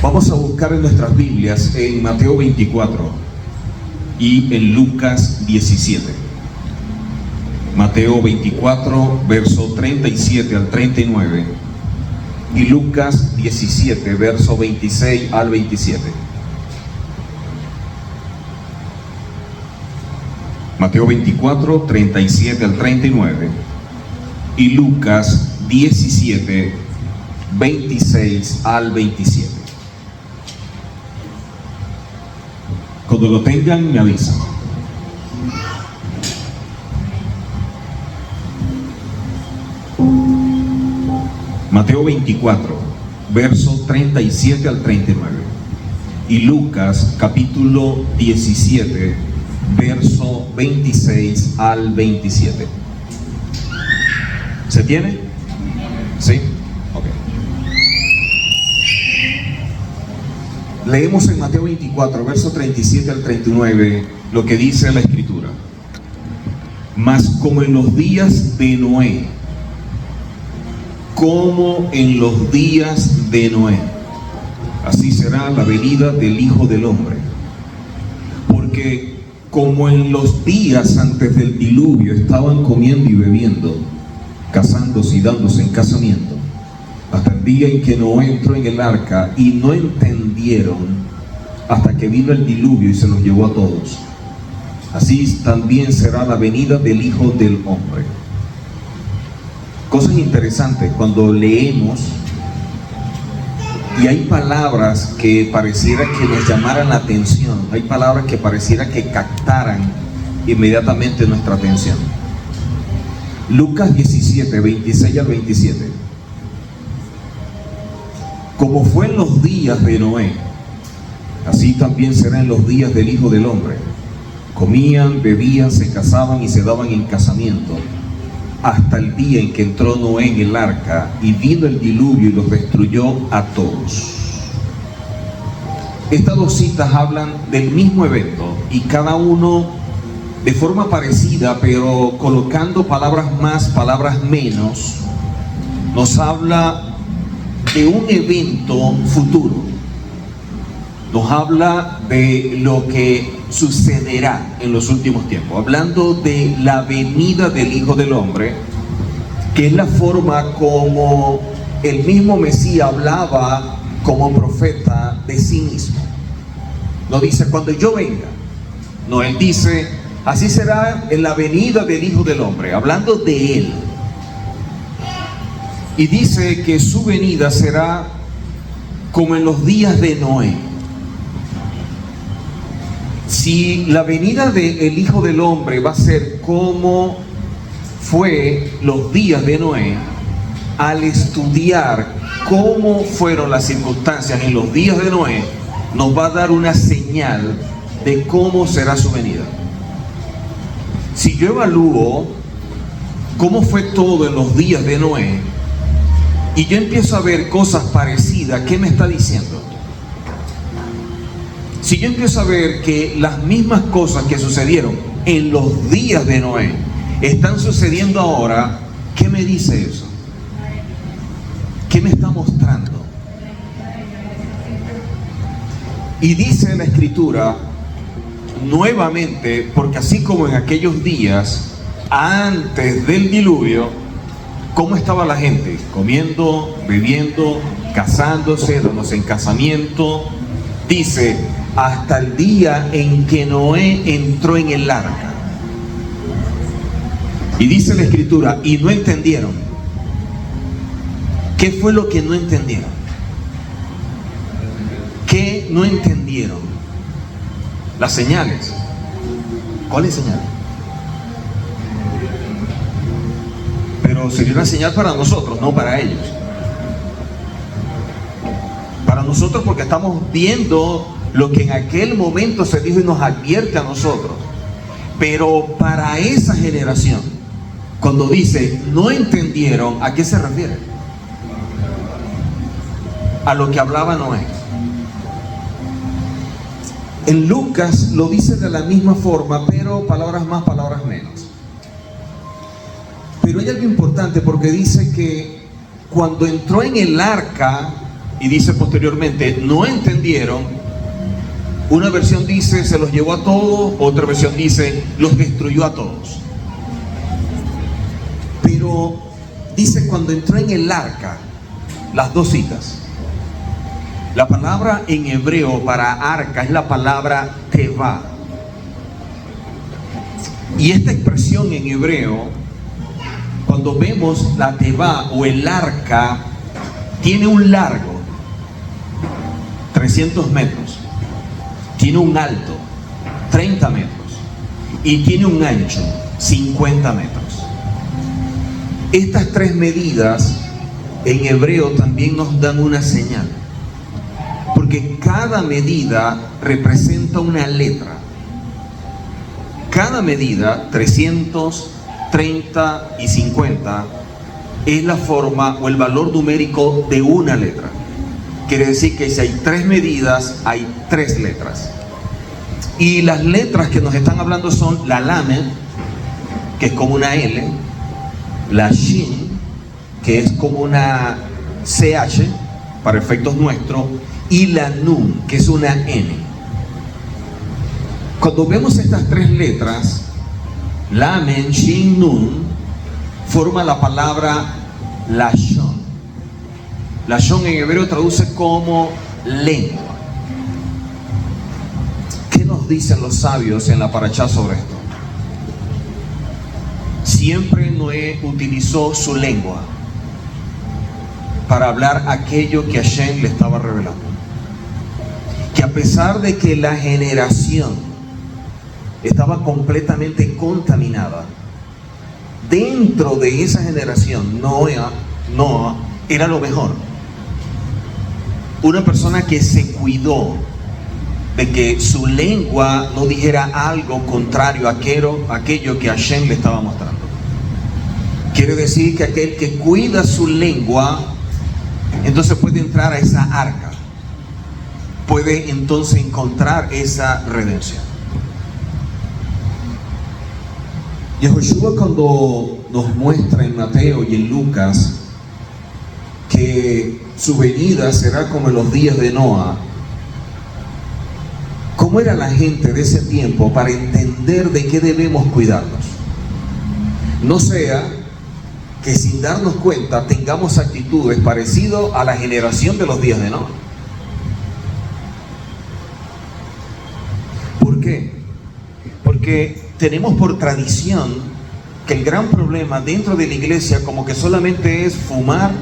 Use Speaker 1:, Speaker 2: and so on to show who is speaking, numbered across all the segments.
Speaker 1: Vamos a buscar en nuestras Biblias en Mateo 24 y en Lucas 17. Mateo 24, verso 37 al 39 y Lucas 17, verso 26 al 27. Mateo 24, 37 al 39 y Lucas 17, 26 al 27. Cuando lo tengan, me avisan. Mateo 24, verso 37 al 39 y Lucas capítulo 17, verso 26 al 27. ¿Se tiene? ¿Sí? Ok. Leemos en Mateo 24, verso 37 al 39, lo que dice la Escritura. Mas como en los días de Noé, como en los días de Noé, así será la venida del Hijo del Hombre. Porque como en los días antes del diluvio estaban comiendo y bebiendo, casándose y dándose en casamiento, hasta el día en que Noé entró en el arca, y no entendieron hasta que vino el diluvio y se los llevó a todos, así también será la venida del Hijo del Hombre. Cosas interesantes cuando leemos, y hay palabras que pareciera que nos llamaran la atención, hay palabras que pareciera que captaran inmediatamente nuestra atención. Lucas 17, 26 al 27. Como fue en los días de Noé, así también será en los días del Hijo del Hombre. Comían, bebían, se casaban y se daban en casamiento, hasta el día en que entró Noé en el arca y vino el diluvio y los destruyó a todos. Estas dos citas hablan del mismo evento y cada uno de forma parecida, pero colocando palabras más, palabras menos, nos habla de un evento futuro. Nos habla de lo que sucederá en los últimos tiempos, hablando de la venida del Hijo del Hombre, que es la forma como el mismo Mesías hablaba como profeta de sí mismo. No dice cuando yo venga, no, él dice así será en la venida del Hijo del Hombre, hablando de él. Y dice que su venida será como en los días de Noé. Si la venida del Hijo del Hombre va a ser como fue los días de Noé, al estudiar cómo fueron las circunstancias en los días de Noé, nos va a dar una señal de cómo será su venida. Si yo evalúo cómo fue todo en los días de Noé y yo empiezo a ver cosas parecidas, ¿qué me está diciendo? Si yo empiezo a ver que las mismas cosas que sucedieron en los días de Noé están sucediendo ahora, ¿qué me dice eso? ¿Qué me está mostrando? Y dice la Escritura nuevamente, porque así como en aquellos días antes del diluvio, ¿cómo estaba la gente? Comiendo, bebiendo, casándose, dándose en casamiento. Dice, hasta el día en que Noé entró en el arca. Y dice la Escritura, y no entendieron. ¿Qué fue lo que no entendieron? ¿Qué no entendieron? Las señales. ¿Cuáles señales? Pero sería una señal para nosotros, no para ellos. Para nosotros porque estamos viendo lo que en aquel momento se dijo y nos advierte a nosotros. Pero para esa generación, cuando dice no entendieron, ¿a qué se refiere? A lo que hablaba Noé. En Lucas lo dice de la misma forma, pero palabras más, palabras menos. Pero hay algo importante porque dice que cuando entró en el arca, y dice posteriormente, no entendieron. Una versión dice, se los llevó a todos, otra versión dice, los destruyó a todos. Pero dice, cuando entró en el arca, las dos citas. La palabra en hebreo para arca es la palabra teva. Y esta expresión en hebreo, cuando vemos la teva o el arca, tiene un largo, 300 metros, tiene un alto, 30 metros, y tiene un ancho, 50 metros. Estas tres medidas en hebreo también nos dan una señal, porque cada medida representa una letra. Cada medida, 300, 30 y 50, es la forma o el valor numérico de una letra. Quiere decir que si hay tres medidas, hay tres letras. Y las letras que nos están hablando son la Lamed, que es como una L, la Shin, que es como una CH, para efectos nuestros, y la Nun, que es una N. Cuando vemos estas tres letras, Lamed, Shin, Nun, forma la palabra Lashon. Lashon en hebreo traduce como lengua. ¿Qué nos dicen los sabios en la parashá sobre esto? Siempre Noé utilizó su lengua para hablar aquello que Hashem le estaba revelando. Que a pesar de que la generación estaba completamente contaminada, dentro de esa generación Noé era lo mejor. Una persona que se cuidó de que su lengua no dijera algo contrario a aquello que Hashem le estaba mostrando. Quiere decir que aquel que cuida su lengua, entonces puede entrar a esa arca, puede entonces encontrar esa redención. Yahushua, cuando nos muestra en Mateo y en Lucas que su venida será como en los días de Noa, ¿cómo era la gente de ese tiempo para entender de qué debemos cuidarnos? No sea que sin darnos cuenta tengamos actitudes parecidas a la generación de los días de Noa. ¿Por qué? Porque tenemos por tradición que el gran problema dentro de la iglesia como que solamente es fumar,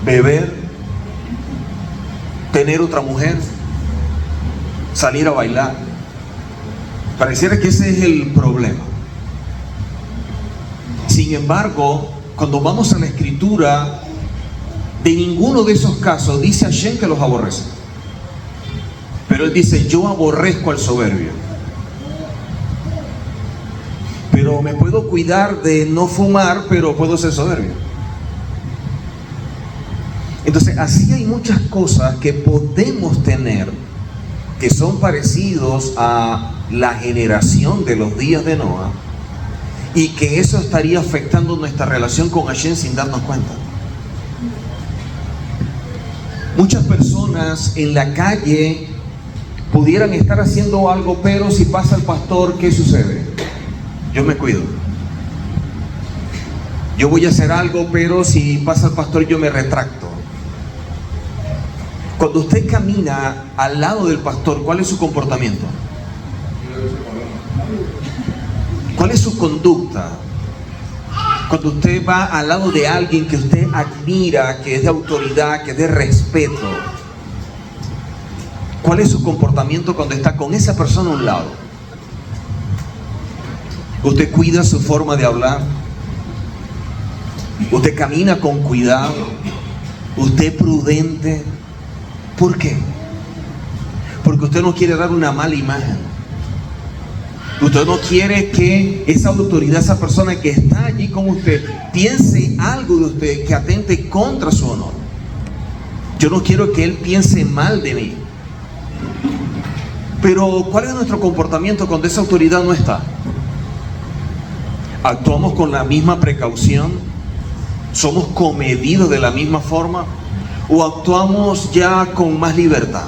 Speaker 1: beber, tener otra mujer, salir a bailar. Pareciera que ese es el problema. Sin embargo, cuando vamos a la escritura, de ninguno de esos casos dice Hashem que los aborrece. Pero él dice, yo aborrezco al soberbio. Pero me puedo cuidar de no fumar, pero puedo ser soberbio. Entonces, así hay muchas cosas que podemos tener que son parecidos a la generación de los días de Noa, y que eso estaría afectando nuestra relación con Hashem sin darnos cuenta. Muchas personas en la calle pudieran estar haciendo algo, pero si pasa el pastor, ¿qué sucede? Yo me cuido. Yo voy a hacer algo, pero si pasa el pastor, yo me retracto. Cuando usted camina al lado del pastor, ¿cuál es su comportamiento? ¿Cuál es su conducta? Cuando usted va al lado de alguien que usted admira, que es de autoridad, que es de respeto, ¿cuál es su comportamiento cuando está con esa persona a un lado? ¿Usted cuida su forma de hablar? ¿Usted camina con cuidado? ¿Usted es prudente? ¿Por qué? Porque usted no quiere dar una mala imagen. Usted no quiere que esa autoridad, esa persona que está allí con usted, piense algo de usted que atente contra su honor. Yo no quiero que él piense mal de mí. Pero ¿cuál es nuestro comportamiento cuando esa autoridad no está? ¿Actuamos con la misma precaución? ¿Somos comedidos de la misma forma? ¿O actuamos ya con más libertad?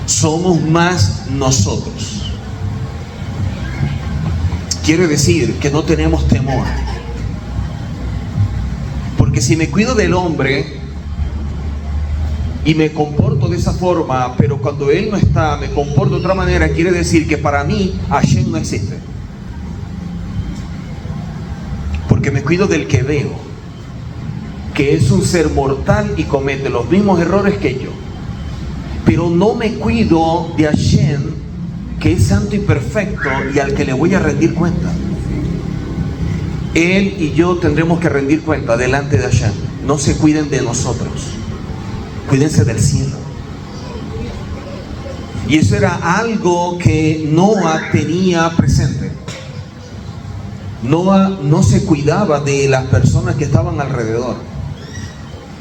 Speaker 1: Somos más nosotros. Quiere decir que no tenemos temor. Porque si me cuido del hombre y me comporto de esa forma, pero cuando él no está, me comporto de otra manera, quiere decir que para mí Hashem no existe. Porque me cuido del que veo, que es un ser mortal y comete los mismos errores que yo. Pero no me cuido de Hashem, que es santo y perfecto y al que le voy a rendir cuenta. Él y yo tendremos que rendir cuenta delante de Hashem. No se cuiden de nosotros, cuídense del cielo. Y eso era algo que Noah tenía presente. Noah no se cuidaba de las personas que estaban alrededor,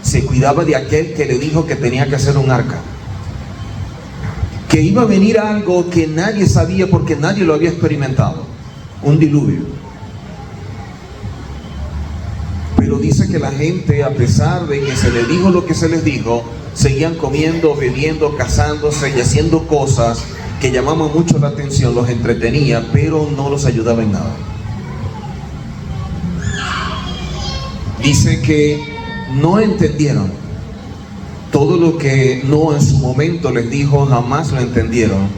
Speaker 1: se cuidaba de aquel que le dijo que tenía que hacer un arca, que iba a venir algo que nadie sabía porque nadie lo había experimentado, un diluvio. Pero dice que la gente, a pesar de que se les dijo lo que se les dijo, seguían comiendo, bebiendo, casándose y haciendo cosas que llamaban mucho la atención, los entretenía, pero no los ayudaba en nada. Dice que no entendieron todo lo que Noah en su momento les dijo, jamás lo entendieron.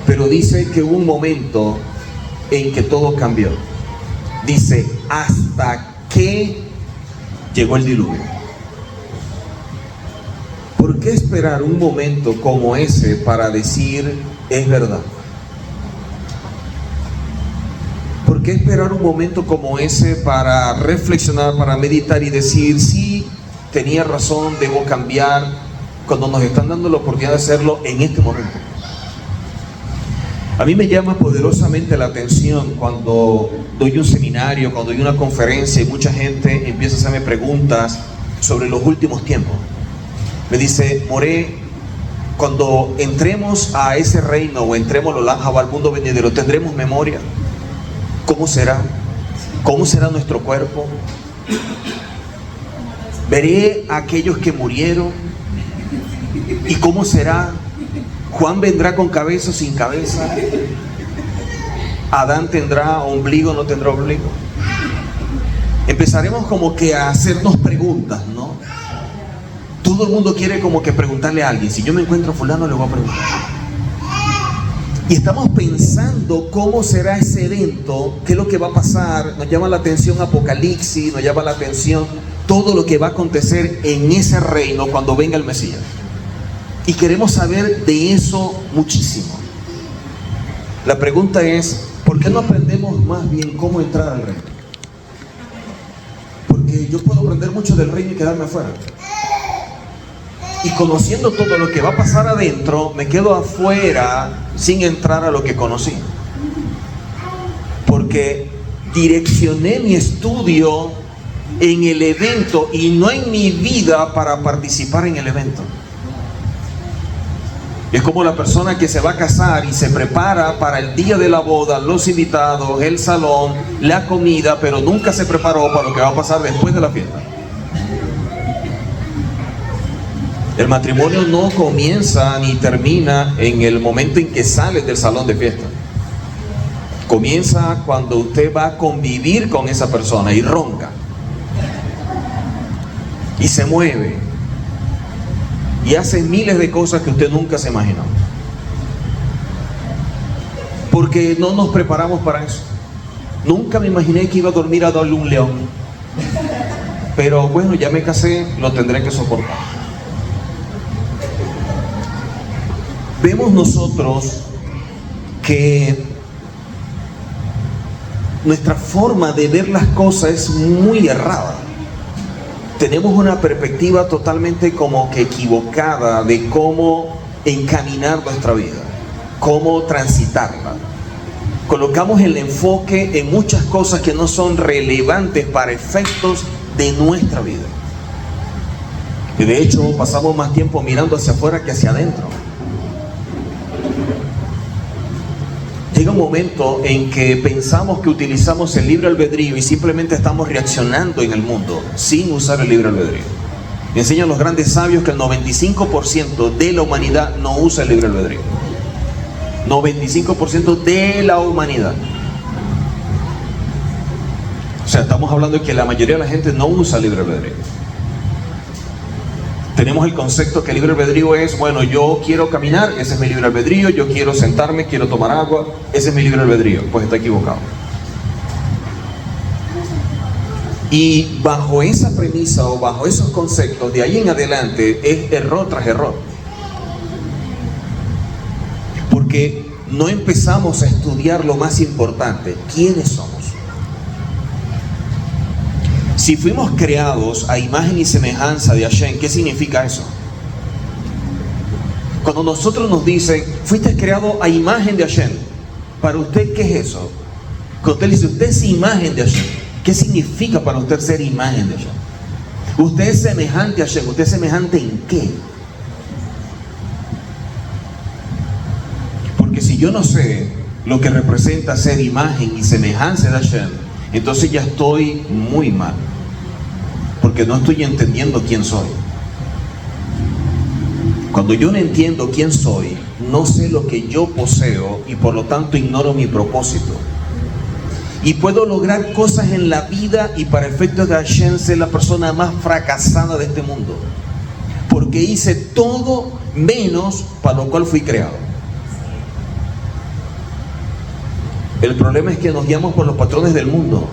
Speaker 1: Pero dice que hubo un momento en que todo cambió. Dice, hasta que llegó el diluvio. ¿Por qué esperar un momento como ese para decir es verdad? ¿Por qué esperar un momento como ese para reflexionar, para meditar y decir, sí, tenía razón, debo cambiar, cuando nos están dando la oportunidad de hacerlo en este momento? A mí me llama poderosamente la atención cuando doy un seminario, cuando doy una conferencia y mucha gente empieza a hacerme preguntas sobre los últimos tiempos. Me dice, Moré, cuando entremos a ese reino o entremos al mundo venidero, ¿tendremos memoria? ¿Cómo será? ¿Cómo será nuestro cuerpo? ¿Veré a aquellos que murieron? ¿Y cómo será? ¿Juan vendrá con cabeza o sin cabeza? ¿Adán tendrá ombligo o no tendrá ombligo? Empezaremos como que a hacernos preguntas, ¿no? Todo el mundo quiere como que preguntarle a alguien. Si yo me encuentro a fulano, le voy a preguntar. Y estamos pensando cómo será ese evento, qué es lo que va a pasar. Nos llama la atención Apocalipsis, nos llama la atención todo lo que va a acontecer en ese reino cuando venga el Mesías. Y queremos saber de eso muchísimo. La pregunta es, ¿por qué no aprendemos más bien cómo entrar al reino? Porque yo puedo aprender mucho del reino y quedarme afuera. Y conociendo todo lo que va a pasar adentro, me quedo afuera sin entrar a lo que conocí. Porque direccioné mi estudio en el evento y no en mi vida para participar en el evento. Es como la persona que se va a casar y se prepara para el día de la boda, los invitados, el salón, la comida, pero nunca se preparó para lo que va a pasar después de la fiesta. El matrimonio no comienza ni termina en el momento en que sales del salón de fiesta. Comienza cuando usted va a convivir con esa persona y ronca. Y se mueve. Y hace miles de cosas que usted nunca se imaginó. Porque no nos preparamos para eso. Nunca me imaginé que iba a dormir a darle un león. Pero bueno, ya me casé, lo tendré que soportar. Vemos nosotros que nuestra forma de ver las cosas es muy errada. Tenemos una perspectiva totalmente como que equivocada de cómo encaminar nuestra vida, cómo transitarla. Colocamos el enfoque en muchas cosas que no son relevantes para efectos de nuestra vida. Y de hecho pasamos más tiempo mirando hacia afuera que hacia adentro. Llega un momento en que pensamos que utilizamos el libre albedrío y simplemente estamos reaccionando en el mundo sin usar el libre albedrío. Me enseñan los grandes sabios que el 95% de la humanidad no usa el libre albedrío. 95% de la humanidad. O sea, estamos hablando de que la mayoría de la gente no usa el libre albedrío. Tenemos el concepto que el libre albedrío es, bueno, yo quiero caminar, ese es mi libre albedrío, yo quiero sentarme, quiero tomar agua, ese es mi libre albedrío. Pues está equivocado. Y bajo esa premisa o bajo esos conceptos, de ahí en adelante es error tras error. Porque no empezamos a estudiar lo más importante, ¿quiénes somos? Si fuimos creados a imagen y semejanza de Hashem, ¿qué significa eso? Cuando nosotros nos dicen, fuiste creado a imagen de Hashem, ¿para usted qué es eso? Cuando usted dice, usted es imagen de Hashem, ¿qué significa para usted ser imagen de Hashem? Usted es semejante a Hashem, ¿usted es semejante en qué? Porque si yo no sé lo que representa ser imagen y semejanza de Hashem, entonces ya estoy muy mal, porque no estoy entendiendo quién soy. Cuando yo no entiendo quién soy, no sé lo que yo poseo y por lo tanto ignoro mi propósito. Y puedo lograr cosas en la vida y para efectos de Hashem ser la persona más fracasada de este mundo, porque hice todo menos para lo cual fui creado. El problema es que nos guiamos por los patrones del mundo.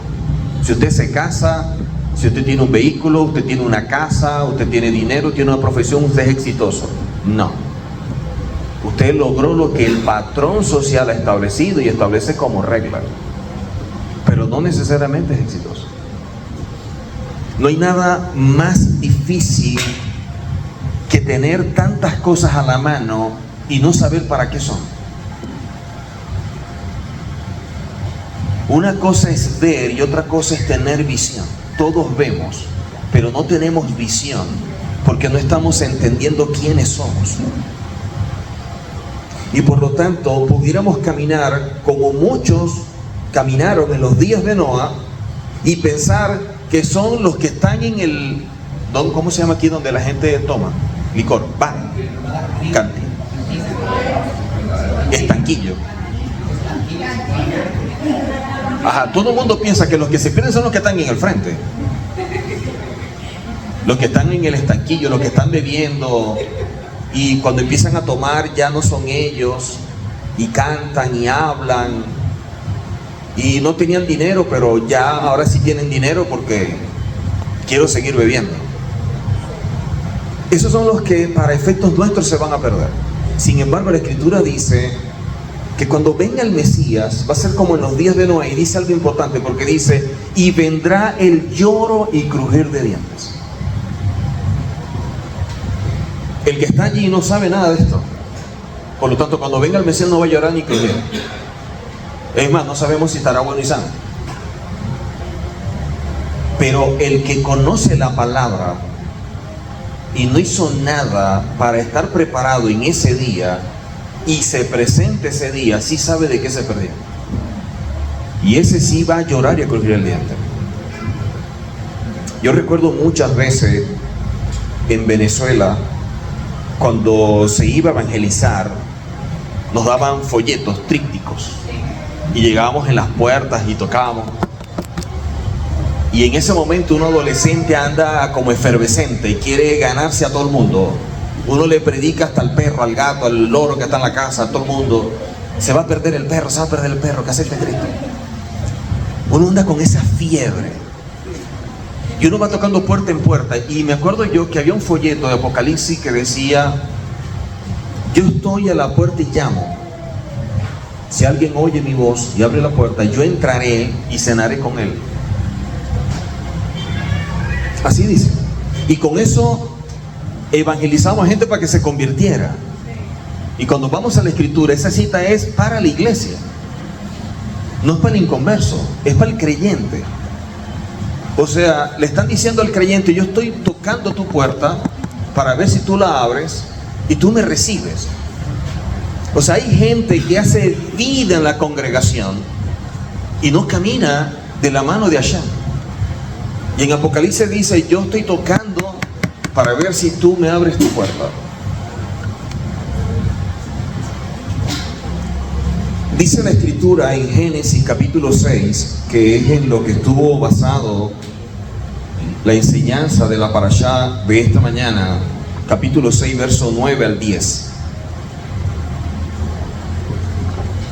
Speaker 1: Si usted se casa, si usted tiene un vehículo, usted tiene una casa, usted tiene dinero, tiene una profesión, usted es exitoso. No. Usted logró lo que el patrón social ha establecido y establece como regla, pero no necesariamente es exitoso. No hay nada más difícil que tener tantas cosas a la mano y no saber para qué son. Una cosa es ver y otra cosa es tener visión. Todos vemos, pero no tenemos visión porque no estamos entendiendo quiénes somos. Y por lo tanto, pudiéramos caminar como muchos caminaron en los días de Noah y pensar que son los que están en el... ¿Cómo se llama aquí donde la gente toma? Licor, bar, canti, estanquillo. Ajá, todo el mundo piensa que los que se pierden son los que están en el frente, los que están en el estanquillo, los que están bebiendo, y cuando empiezan a tomar ya no son ellos, y cantan y hablan, y no tenían dinero, pero ya ahora sí tienen dinero porque quiero seguir bebiendo. Esos son los que para efectos nuestros se van a perder. Sin embargo, la Escritura dice que cuando venga el Mesías va a ser como en los días de Noé, y dice algo importante porque dice, y vendrá el lloro y crujir de dientes. El que está allí no sabe nada de esto, por lo tanto cuando venga el Mesías no va a llorar ni crujir. Es más, no sabemos si estará bueno y sano. Pero el que conoce la palabra y no hizo nada para estar preparado en ese día y se presente ese día, sí sabe de qué se perdió. Y ese sí va a llorar y a crujir el diente. Yo recuerdo muchas veces en Venezuela, cuando se iba a evangelizar, nos daban folletos, trípticos, y llegábamos en las puertas y tocábamos. Y en ese momento un adolescente anda como efervescente y quiere ganarse a todo el mundo. Uno le predica hasta al perro, al gato, al loro que está en la casa, a todo el mundo. Se va a perder el perro, se va a perder el perro, que acepte a Cristo. Uno anda con esa fiebre. Y uno va tocando puerta en puerta. Y me acuerdo yo que había un folleto de Apocalipsis que decía, yo estoy a la puerta y llamo. Si alguien oye mi voz y abre la puerta, yo entraré y cenaré con él. Así dice. Y con eso evangelizamos a gente para que se convirtiera. Y cuando vamos a la Escritura, esa cita es para la iglesia. No es para el inconverso, es para el creyente. O sea, le están diciendo al creyente, yo estoy tocando tu puerta para ver si tú la abres y tú me recibes. O sea, hay gente que hace vida en la congregación y no camina de la mano de Hashem. Y en Apocalipsis dice, yo estoy tocando para ver si tú me abres tu puerta. Dice la escritura en Génesis capítulo 6, que es en lo que estuvo basado la enseñanza de la parashá de esta mañana, capítulo 6, verso 9 al 10.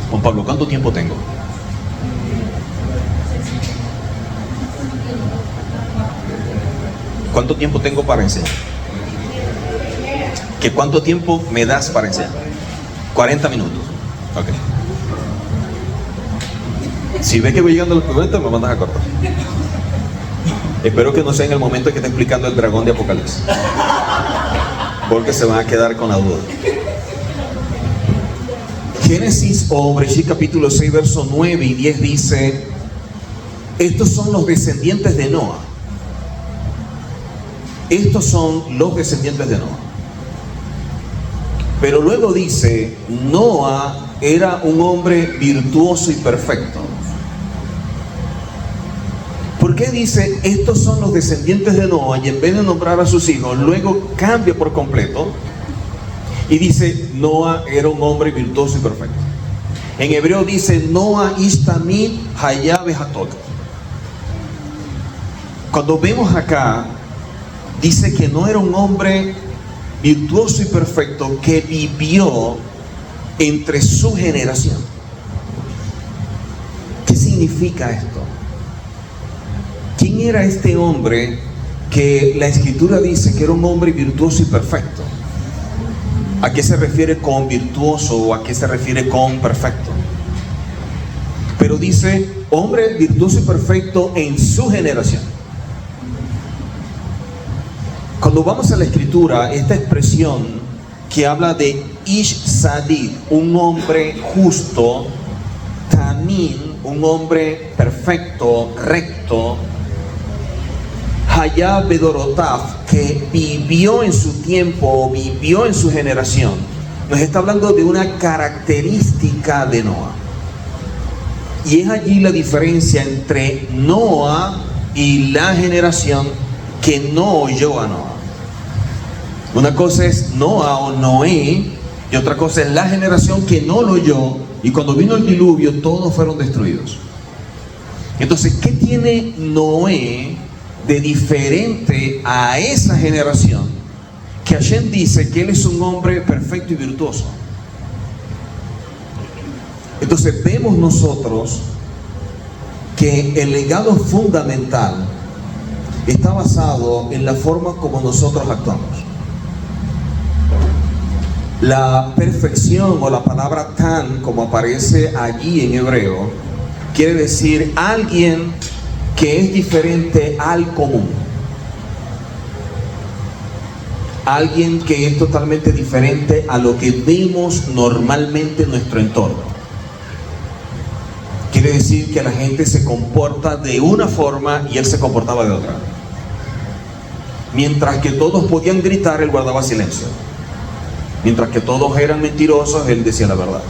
Speaker 1: Juan Pablo, ¿cuánto tiempo tengo? ¿Cuánto tiempo tengo para enseñar? ¿Qué cuánto tiempo me das para enseñar? 40 minutos. Ok. Si ves que voy llegando a los 40, me mandas a cortar. Espero que no sea en el momento en que esté explicando el dragón de Apocalipsis, porque se van a quedar con la duda. Génesis o Bereshit capítulo 6, verso 9 y 10 dice: estos son los descendientes de Noa. Estos son los descendientes de Noa. Pero luego dice: Noa era un hombre virtuoso y perfecto. ¿Por qué dice estos son los descendientes de Noa y en vez de nombrar a sus hijos, luego cambia por completo y dice Noa era un hombre virtuoso y perfecto? En hebreo dice Noa ish tamid haya behatot. Cuando vemos acá, dice que no era un hombre virtuoso y perfecto que vivió entre su generación. ¿Qué significa esto? ¿Quién era este hombre que la escritura dice que era un hombre virtuoso y perfecto? ¿A qué se refiere con virtuoso o a qué se refiere con perfecto? Pero dice hombre virtuoso y perfecto en su generación. Cuando vamos a la escritura, esta expresión que habla de Ish Sadid, un hombre justo, Tamim, un hombre perfecto, recto, Hayá Bedorotav, que vivió en su tiempo o vivió en su generación, nos está hablando de una característica de Noa. Y es allí la diferencia entre Noa y la generación que no oyó a Noa. Una cosa es Noa o Noé y otra cosa es la generación que no lo oyó, y cuando vino el diluvio todos fueron destruidos. Entonces, ¿qué tiene Noé de diferente a esa generación que Hashem dice que él es un hombre perfecto y virtuoso? Entonces vemos nosotros que el legado fundamental está basado en la forma como nosotros actuamos. La perfección o la palabra tan, como aparece allí en hebreo, quiere decir alguien que es diferente al común, alguien que es totalmente diferente a lo que vemos normalmente en nuestro entorno. Quiere decir que la gente se comporta de una forma y él se comportaba de otra. Mientras que todos podían gritar, él guardaba silencio. Mientras que todos eran mentirosos, él decía la verdad.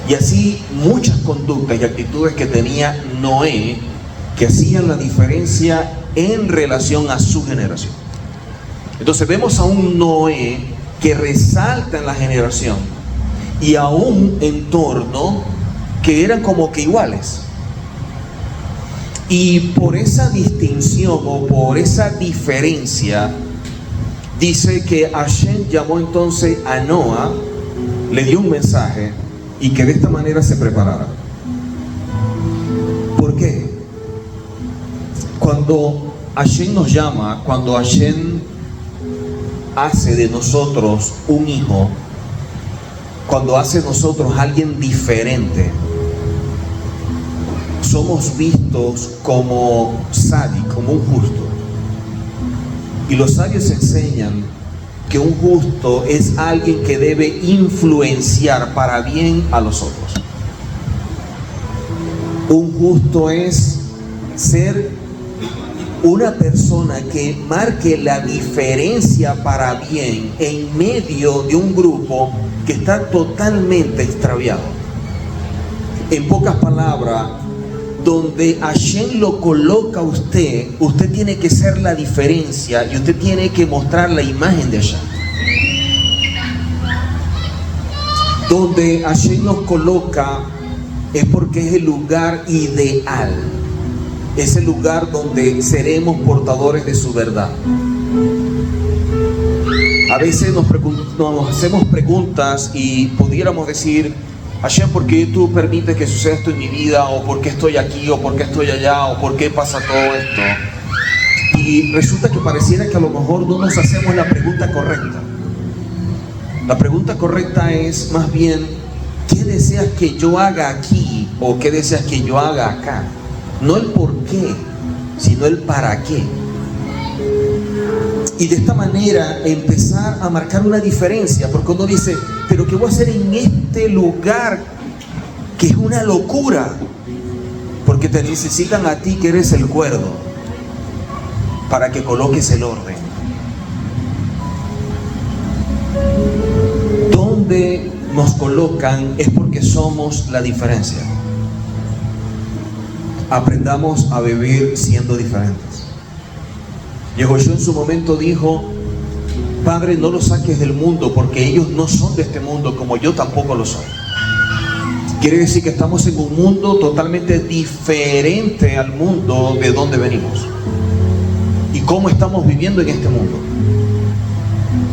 Speaker 1: Y así muchas conductas y actitudes que tenía Noé, que hacían la diferencia en relación a su generación. Entonces vemos a un Noé que resalta en la generación y a un entorno que eran como que iguales. Y por esa distinción o por esa diferencia, dice que Hashem llamó entonces a Noa, le dio un mensaje y que de esta manera se preparara. ¿Por qué? Cuando Hashem nos llama, cuando Hashem hace de nosotros un hijo, cuando hace de nosotros alguien diferente, somos vistos como sadi, como un justo. Y los sabios enseñan que un justo es alguien que debe influenciar para bien a los otros. Un justo es ser una persona que marque la diferencia para bien en medio de un grupo que está totalmente extraviado. En pocas palabras, donde Hashem lo coloca a usted, usted tiene que ser la diferencia y usted tiene que mostrar la imagen de Hashem. Donde Hashem nos coloca es porque es el lugar ideal, es el lugar donde seremos portadores de su verdad. A veces nos hacemos preguntas y pudiéramos decir: Hashem, ¿por qué tú permites que suceda esto en mi vida? ¿O por qué estoy aquí? ¿O por qué estoy allá? ¿O por qué pasa todo esto? Y resulta que pareciera que a lo mejor no nos hacemos la pregunta correcta. La pregunta correcta es más bien: ¿qué deseas que yo haga aquí? ¿O qué deseas que yo haga acá? No el por qué, sino el para qué. Y de esta manera empezar a marcar una diferencia, porque uno dice: pero ¿qué voy a hacer en este lugar que es una locura? Porque te necesitan a ti, que eres el cuerdo, para que coloques el orden. Donde nos colocan es porque somos la diferencia. Aprendamos a vivir siendo diferentes. Yehoshua en su momento dijo: Padre, no los saques del mundo, porque ellos no son de este mundo, como yo tampoco lo soy. Quiere decir que estamos en un mundo totalmente diferente al mundo de donde venimos. ¿Y cómo estamos viviendo en este mundo?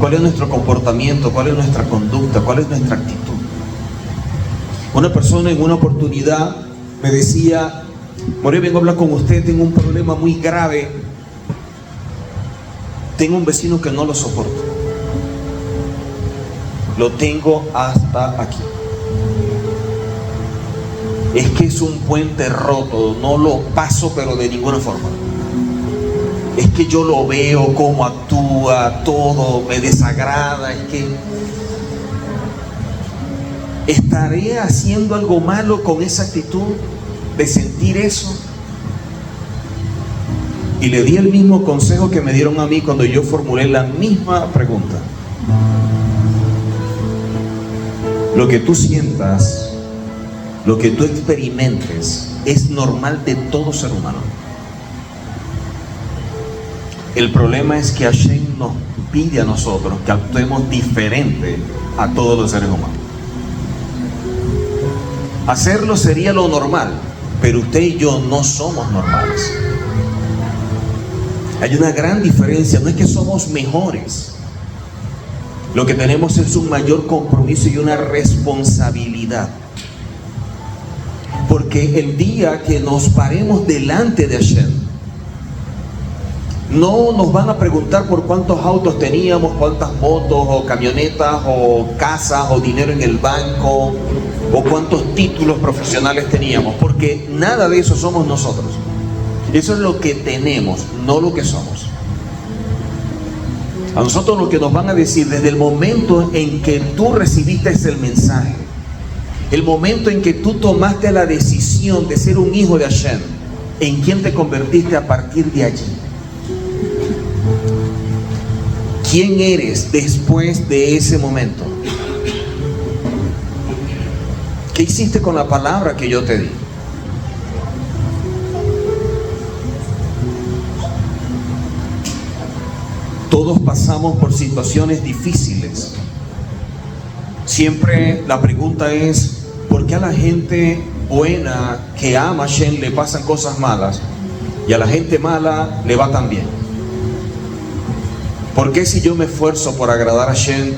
Speaker 1: ¿Cuál es nuestro comportamiento? ¿Cuál es nuestra conducta? ¿Cuál es nuestra actitud? Una persona en una oportunidad me decía: More, vengo a hablar con usted, tengo un problema muy grave. Tengo un vecino que no lo soporto. Lo tengo hasta aquí. Es que es un puente roto, no lo paso pero de ninguna forma. Es que yo lo veo cómo actúa, todo me desagrada. Es que ¿estaré haciendo algo malo con esa actitud de sentir eso? Y le di el mismo consejo que me dieron a mí cuando yo formulé la misma pregunta. Lo que tú sientas, lo que tú experimentes, es normal de todo ser humano. El problema es que Hashem nos pide a nosotros que actuemos diferente a todos los seres humanos. Hacerlo sería lo normal, pero usted y yo no somos normales. Hay una gran diferencia, no es que somos mejores. Lo que tenemos es un mayor compromiso y una responsabilidad. Porque el día que nos paremos delante de Hashem, no nos van a preguntar por cuántos autos teníamos, cuántas motos o camionetas o casas o dinero en el banco o cuántos títulos profesionales teníamos, porque nada de eso somos nosotros. Eso es lo que tenemos, no lo que somos. A nosotros lo que nos van a decir desde el momento en que tú recibiste el mensaje, el momento en que tú tomaste la decisión de ser un hijo de Hashem, ¿en quién te convertiste a partir de allí? ¿Quién eres después de ese momento? ¿Qué hiciste con la palabra que yo te di? Todos pasamos por situaciones difíciles. Siempre la pregunta es: ¿por qué a la gente buena que ama a Hashem le pasan cosas malas y a la gente mala le va tan bien? ¿Por qué si yo me esfuerzo por agradar a Hashem?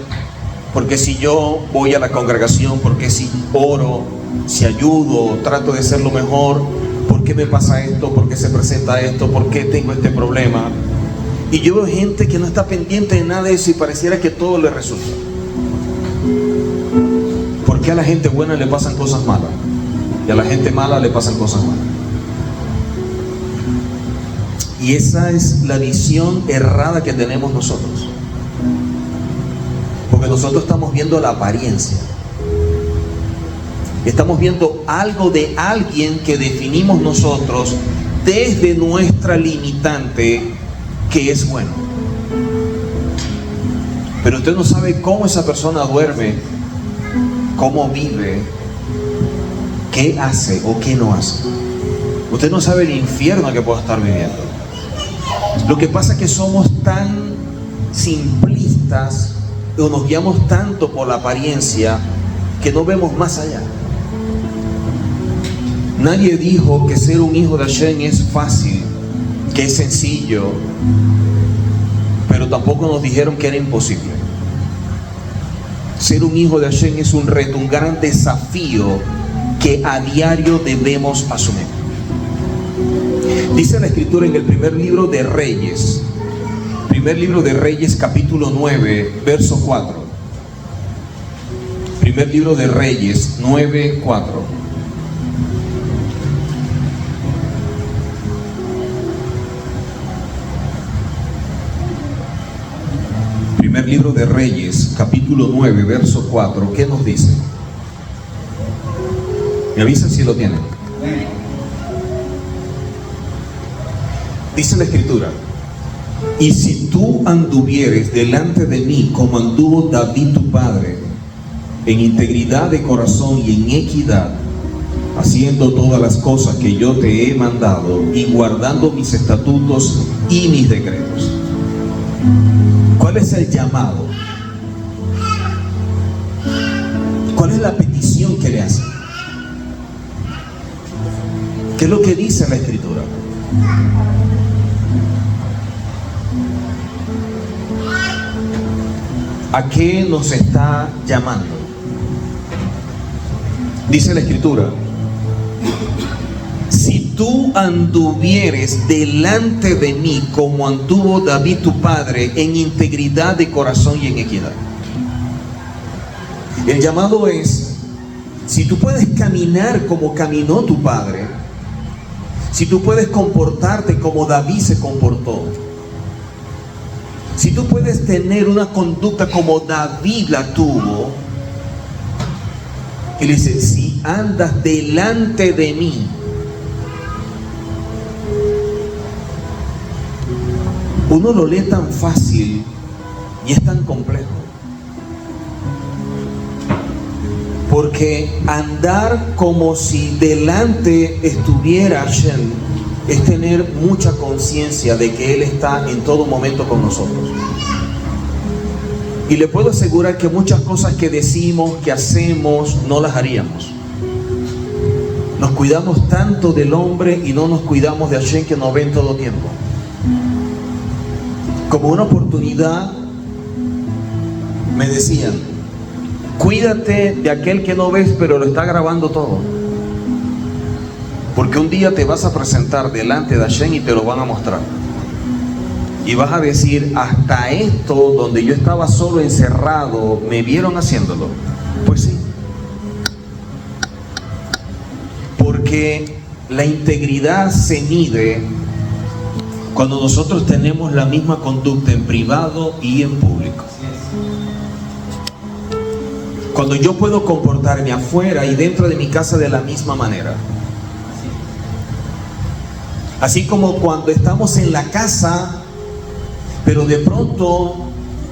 Speaker 1: ¿Por qué si yo voy a la congregación? ¿Por qué si oro, si ayudo, trato de ser lo mejor? ¿Por qué me pasa esto? ¿Por qué se presenta esto? ¿Por qué tengo este problema? Y yo veo gente que no está pendiente de nada de eso y pareciera que todo le resulta. ¿Por qué a la gente buena le pasan cosas malas y a la gente mala le pasan cosas malas? Y esa es la visión errada que tenemos nosotros. Porque nosotros estamos viendo la apariencia. Estamos viendo algo de alguien que definimos nosotros desde nuestra limitante, que es bueno. Pero usted no sabe cómo esa persona duerme, cómo vive, qué hace o qué no hace. Usted no sabe el infierno que puedo estar viviendo. Lo que pasa es que somos tan simplistas o nos guiamos tanto por la apariencia que no vemos más allá. Nadie dijo que ser un hijo de Hashem es fácil, que es sencillo, pero tampoco nos dijeron que era imposible. Ser un hijo de Hashem es un reto, un gran desafío que a diario debemos asumir. Dice la Escritura en el primer libro de Reyes, capítulo 9, verso 4. Primer libro de Reyes, 9, 4. Primer libro de Reyes, capítulo 9, verso 4. ¿Qué nos dice? Me avisan si lo tienen. Dice la Escritura: y si tú anduvieres delante de mí como anduvo David tu padre, en integridad de corazón y en equidad, haciendo todas las cosas que yo te he mandado y guardando mis estatutos y mis decretos. ¿Cuál es el llamado? ¿Cuál es la petición que le hace? ¿Qué es lo que dice la Escritura? ¿A qué nos está llamando? Dice la Escritura: si tú anduvieres delante de mí como anduvo David tu padre, en integridad de corazón y en equidad. El llamado es: si tú puedes caminar como caminó tu padre, si tú puedes comportarte como David se comportó, si tú puedes tener una conducta como David la tuvo, y le dice: si andas delante de mí. Uno lo lee tan fácil y es tan complejo, porque andar como si delante estuviera Hashem es tener mucha conciencia de que Él está en todo momento con nosotros. Y le puedo asegurar que muchas cosas que decimos, que hacemos, no las haríamos. Nos cuidamos tanto del hombre y no nos cuidamos de Hashem, que nos ve en todo tiempo. Como una oportunidad me decían: cuídate de aquel que no ves pero lo está grabando todo, porque un día te vas a presentar delante de Hashem y te lo van a mostrar y vas a decir: hasta esto donde yo estaba solo encerrado me vieron haciéndolo. Pues sí, porque la integridad se mide cuando nosotros tenemos la misma conducta en privado y en público. Cuando yo puedo comportarme afuera y dentro de mi casa de la misma manera. Así como cuando estamos en la casa, pero de pronto,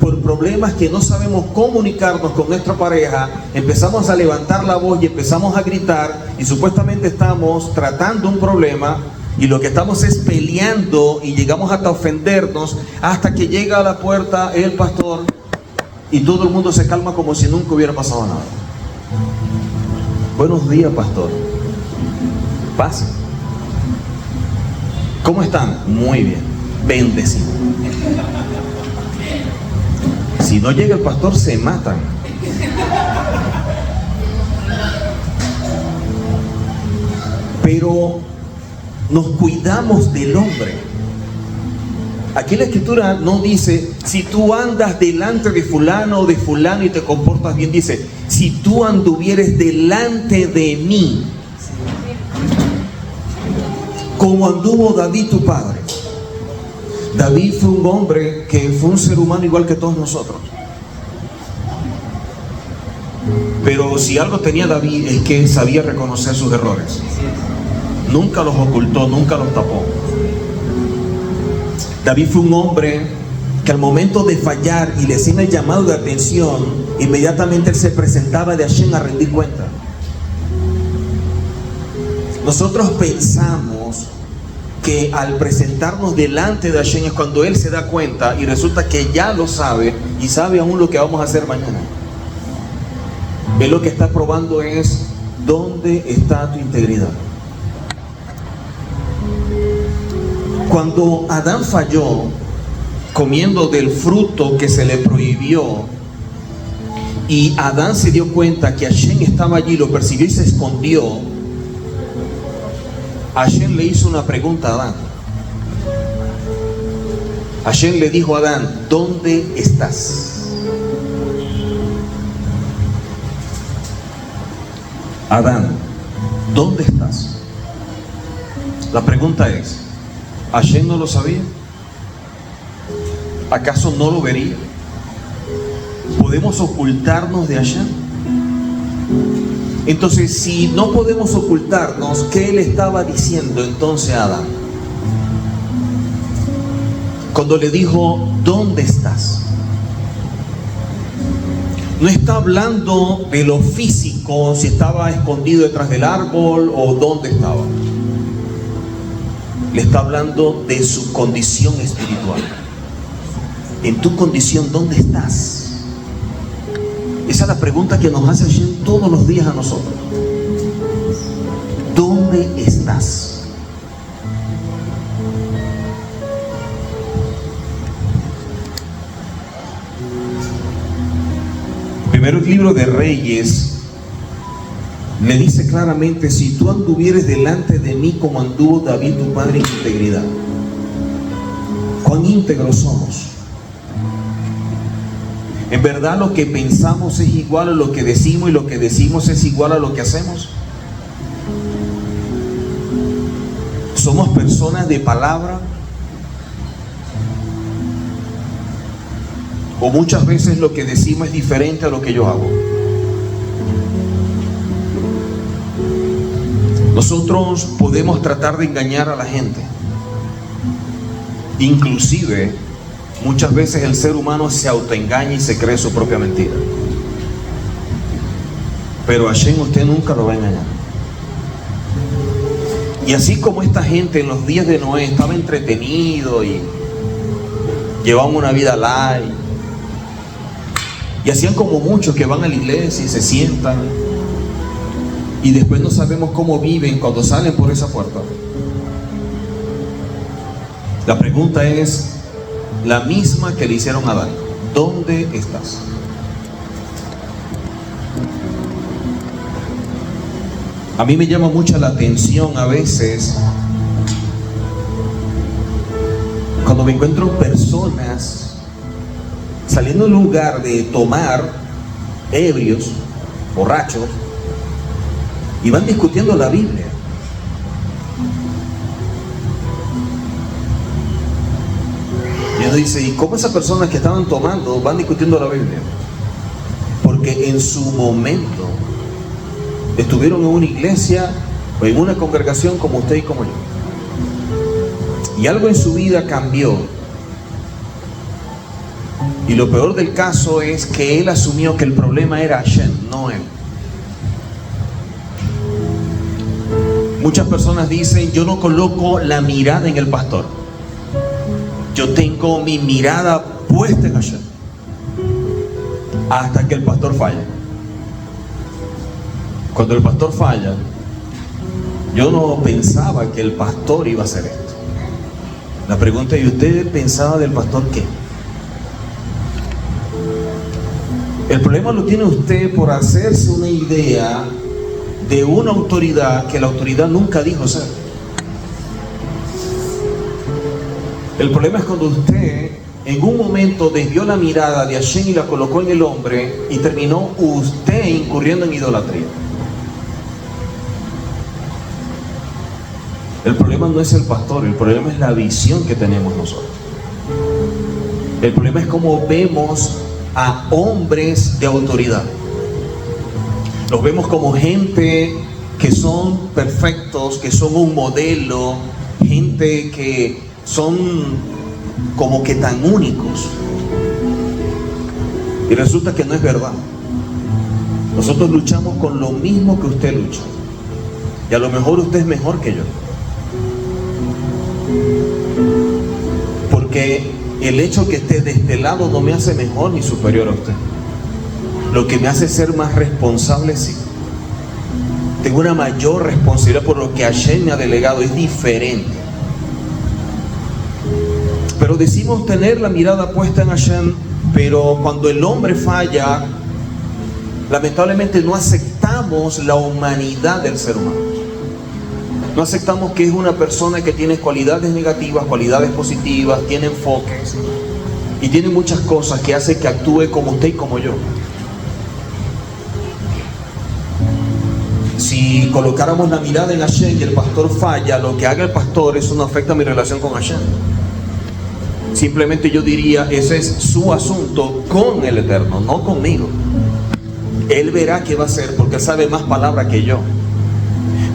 Speaker 1: por problemas que no sabemos comunicarnos con nuestra pareja, empezamos a levantar la voz y empezamos a gritar, y supuestamente estamos tratando un problema, y lo que estamos es peleando, y llegamos hasta ofendernos, hasta que llega a la puerta el pastor y todo el mundo se calma como si nunca hubiera pasado nada. Buenos días, pastor. Pase. ¿Cómo están? Muy bien. Bendecido. Si no llega el pastor, se matan. Pero nos cuidamos del hombre. Aquí la Escritura no dice: si tú andas delante de fulano o de fulano y te comportas bien. Dice: si tú anduvieres delante de mí como anduvo David tu padre. David fue un hombre que fue un ser humano igual que todos nosotros. Pero si algo tenía David es que sabía reconocer sus errores. Nunca los ocultó, nunca los tapó. David fue un hombre que al momento de fallar y le hacían el llamado de atención, inmediatamente él se presentaba de Hashem a rendir cuenta. Nosotros pensamos que al presentarnos delante de Hashem es cuando Él se da cuenta y resulta que ya lo sabe y sabe aún lo que vamos a hacer mañana. Él lo que está probando es dónde está tu integridad. Cuando Adán falló comiendo del fruto que se le prohibió y Adán se dio cuenta que Hashem estaba allí, lo percibió y se escondió, Hashem le hizo una pregunta a Adán. Hashem le dijo a Adán: ¿dónde estás? Adán, ¿dónde estás? La pregunta es, ¿Hashem no lo sabía? ¿Acaso no lo vería? ¿Podemos ocultarnos de Hashem? Entonces, si no podemos ocultarnos, ¿qué le estaba diciendo entonces a Adán? Cuando le dijo: ¿dónde estás? No está hablando de lo físico, si estaba escondido detrás del árbol o dónde estaba. Le está hablando de su condición espiritual. En tu condición, ¿dónde estás? Esa es la pregunta que nos hace Hashem todos los días a nosotros. ¿Dónde estás? Primero, el libro de Reyes le dice claramente: si tú anduvieres delante de mí como anduvo David tu padre en integridad. ¿Cuán íntegros somos? ¿En verdad lo que pensamos es igual a lo que decimos y lo que decimos es igual a lo que hacemos? ¿Somos personas de palabra? ¿O muchas veces lo que decimos es diferente a lo que yo hago? Nosotros podemos tratar de engañar a la gente. Inclusive, muchas veces el ser humano se autoengaña y se cree su propia mentira. Pero a Hashem usted nunca lo va a engañar. Y así como esta gente en los días de Noé estaba entretenido y llevaban una vida light, y hacían como muchos que van a la iglesia y se sientan y después no sabemos cómo viven cuando salen por esa puerta. La pregunta es la misma que le hicieron a Adán: ¿dónde estás? A mí me llama mucho la atención a veces cuando me encuentro personas saliendo de un lugar de tomar, ebrios, borrachos, y van discutiendo la Biblia. Y uno dice: ¿y cómo esas personas que estaban tomando van discutiendo la Biblia? Porque en su momento estuvieron en una iglesia o en una congregación como usted y como yo, y algo en su vida cambió, y lo peor del caso es que él asumió que el problema era Hashem, no él. Muchas personas dicen: yo no coloco la mirada en el pastor, yo tengo mi mirada puesta en Hashem, hasta que el pastor falla. Cuando el pastor falla, yo no pensaba que el pastor iba a hacer esto. La pregunta es: ¿y usted pensaba del pastor qué? El problema lo tiene usted por hacerse una idea de una autoridad que la autoridad nunca dijo ser. El problema es cuando usted en un momento desvió la mirada de Hashem y la colocó en el hombre y terminó usted incurriendo en idolatría. El problema no es el pastor, el problema es la visión que tenemos nosotros. El problema es cómo vemos a hombres de autoridad. Los vemos como gente que son perfectos, que son un modelo, gente que son como que tan únicos. Y resulta que no es verdad. Nosotros luchamos con lo mismo que usted lucha. Y a lo mejor usted es mejor que yo. Porque el hecho que esté de este lado no me hace mejor ni superior a usted. Lo que me hace ser más responsable, sí. Tengo una mayor responsabilidad por lo que Hashem me ha delegado, es diferente. Pero decimos tener la mirada puesta en Hashem, pero cuando el hombre falla, lamentablemente no aceptamos la humanidad del ser humano. No aceptamos que es una persona que tiene cualidades negativas, cualidades positivas, tiene enfoques y tiene muchas cosas que hacen que actúe como usted y como yo. Si colocáramos la mirada en Hashem y el pastor falla, lo que haga el pastor eso no afecta a mi relación con Hashem. Simplemente yo diría, ese es su asunto con el Eterno, no conmigo. Él verá qué va a hacer porque él sabe más palabra que yo.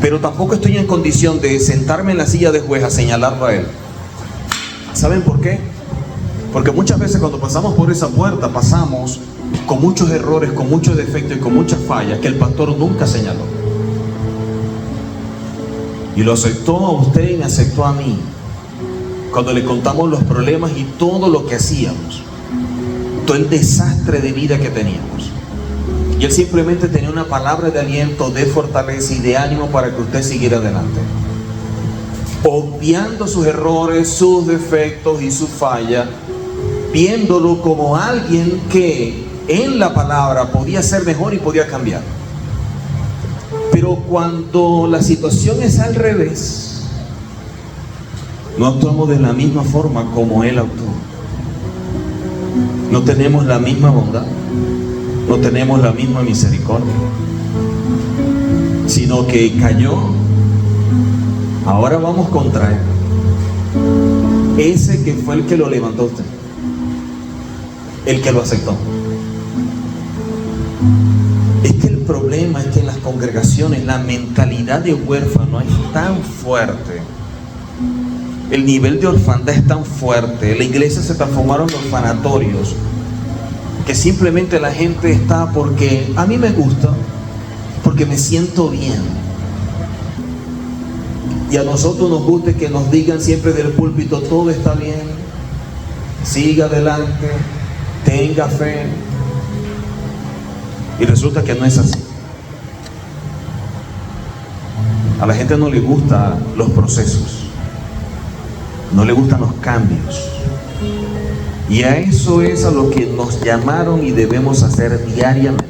Speaker 1: Pero tampoco estoy en condición de sentarme en la silla de juez a señalarlo a él. ¿Saben por qué? Porque muchas veces cuando pasamos por esa puerta pasamos con muchos errores, con muchos defectos y con muchas fallas que el pastor nunca señaló. Y lo aceptó a usted y me aceptó a mí cuando le contamos los problemas y todo lo que hacíamos, todo el desastre de vida que teníamos. Y él simplemente tenía una palabra de aliento, de fortaleza y de ánimo para que usted siguiera adelante, obviando sus errores, sus defectos y su falla, viéndolo como alguien que en la palabra podía ser mejor y podía cambiar. Pero cuando la situación es al revés, no actuamos de la misma forma como él actuó. No tenemos la misma bondad, no tenemos la misma misericordia, sino que cayó. Ahora vamos contra él, ese que fue el que lo levantó a usted, el que lo aceptó. Es que el problema es que en las congregaciones la mentalidad de huérfano es tan fuerte, el nivel de orfandad es tan fuerte, la iglesia se transformaron en orfanatorios, que simplemente la gente está porque a mí me gusta, porque me siento bien. Y a nosotros nos gusta que nos digan siempre del púlpito, todo está bien, siga adelante, tenga fe. Y resulta que no es así. A la gente no le gustan los procesos, no le gustan los cambios. Y a eso es a lo que nos llamaron y debemos hacer diariamente.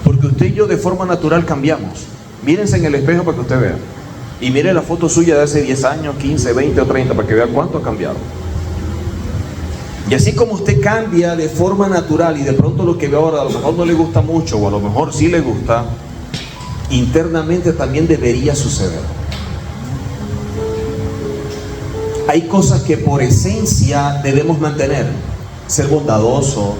Speaker 1: Porque usted y yo de forma natural cambiamos. Mírense en el espejo para que usted vea. Y mire la foto suya de hace 10 años, 15, 20 o 30 para que vea cuánto ha cambiado. Y así como usted cambia de forma natural y de pronto lo que ve ahora a lo mejor no le gusta mucho o a lo mejor sí le gusta, internamente también debería suceder. Hay cosas que por esencia debemos mantener. Ser bondadoso,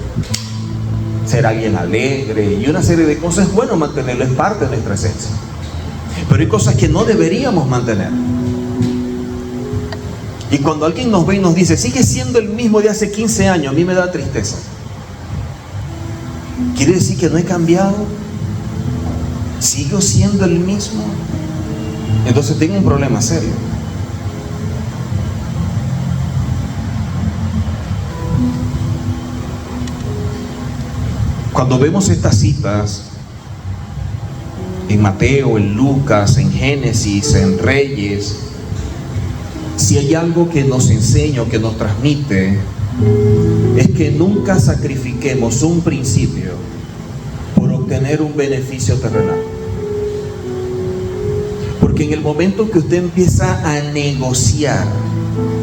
Speaker 1: ser alguien alegre y una serie de cosas es bueno mantenerlo, es parte de nuestra esencia. Pero hay cosas que no deberíamos mantener. Y cuando alguien nos ve y nos dice, sigue siendo el mismo de hace 15 años, a mí me da tristeza. ¿Quiere decir que no he cambiado? ¿Sigo siendo el mismo? Entonces tengo un problema serio. Cuando vemos estas citas en Mateo, en Lucas, en Génesis, en Reyes, si hay algo que nos enseña o que nos transmite, es que nunca sacrifiquemos un principio por obtener un beneficio terrenal. Porque en el momento que usted empieza a negociar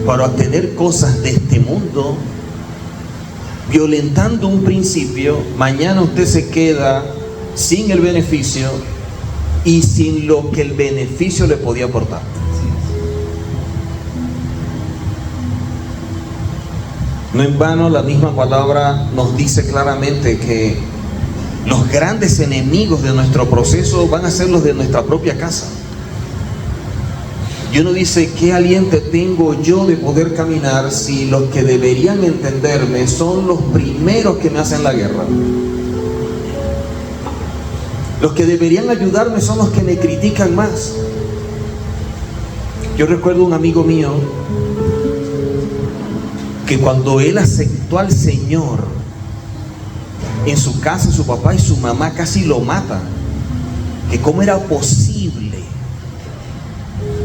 Speaker 1: para obtener cosas de este mundo, violentando un principio, mañana usted se queda sin el beneficio y sin lo que el beneficio le podía aportar. No en vano la misma palabra nos dice claramente que los grandes enemigos de nuestro proceso van a ser los de nuestra propia casa. Y uno dice, ¿qué aliento tengo yo de poder caminar si los que deberían entenderme son los primeros que me hacen la guerra? Los que deberían ayudarme son los que me critican más. Yo recuerdo un amigo mío que cuando él aceptó al Señor, en su casa su papá y su mamá casi lo matan. Que cómo era posible.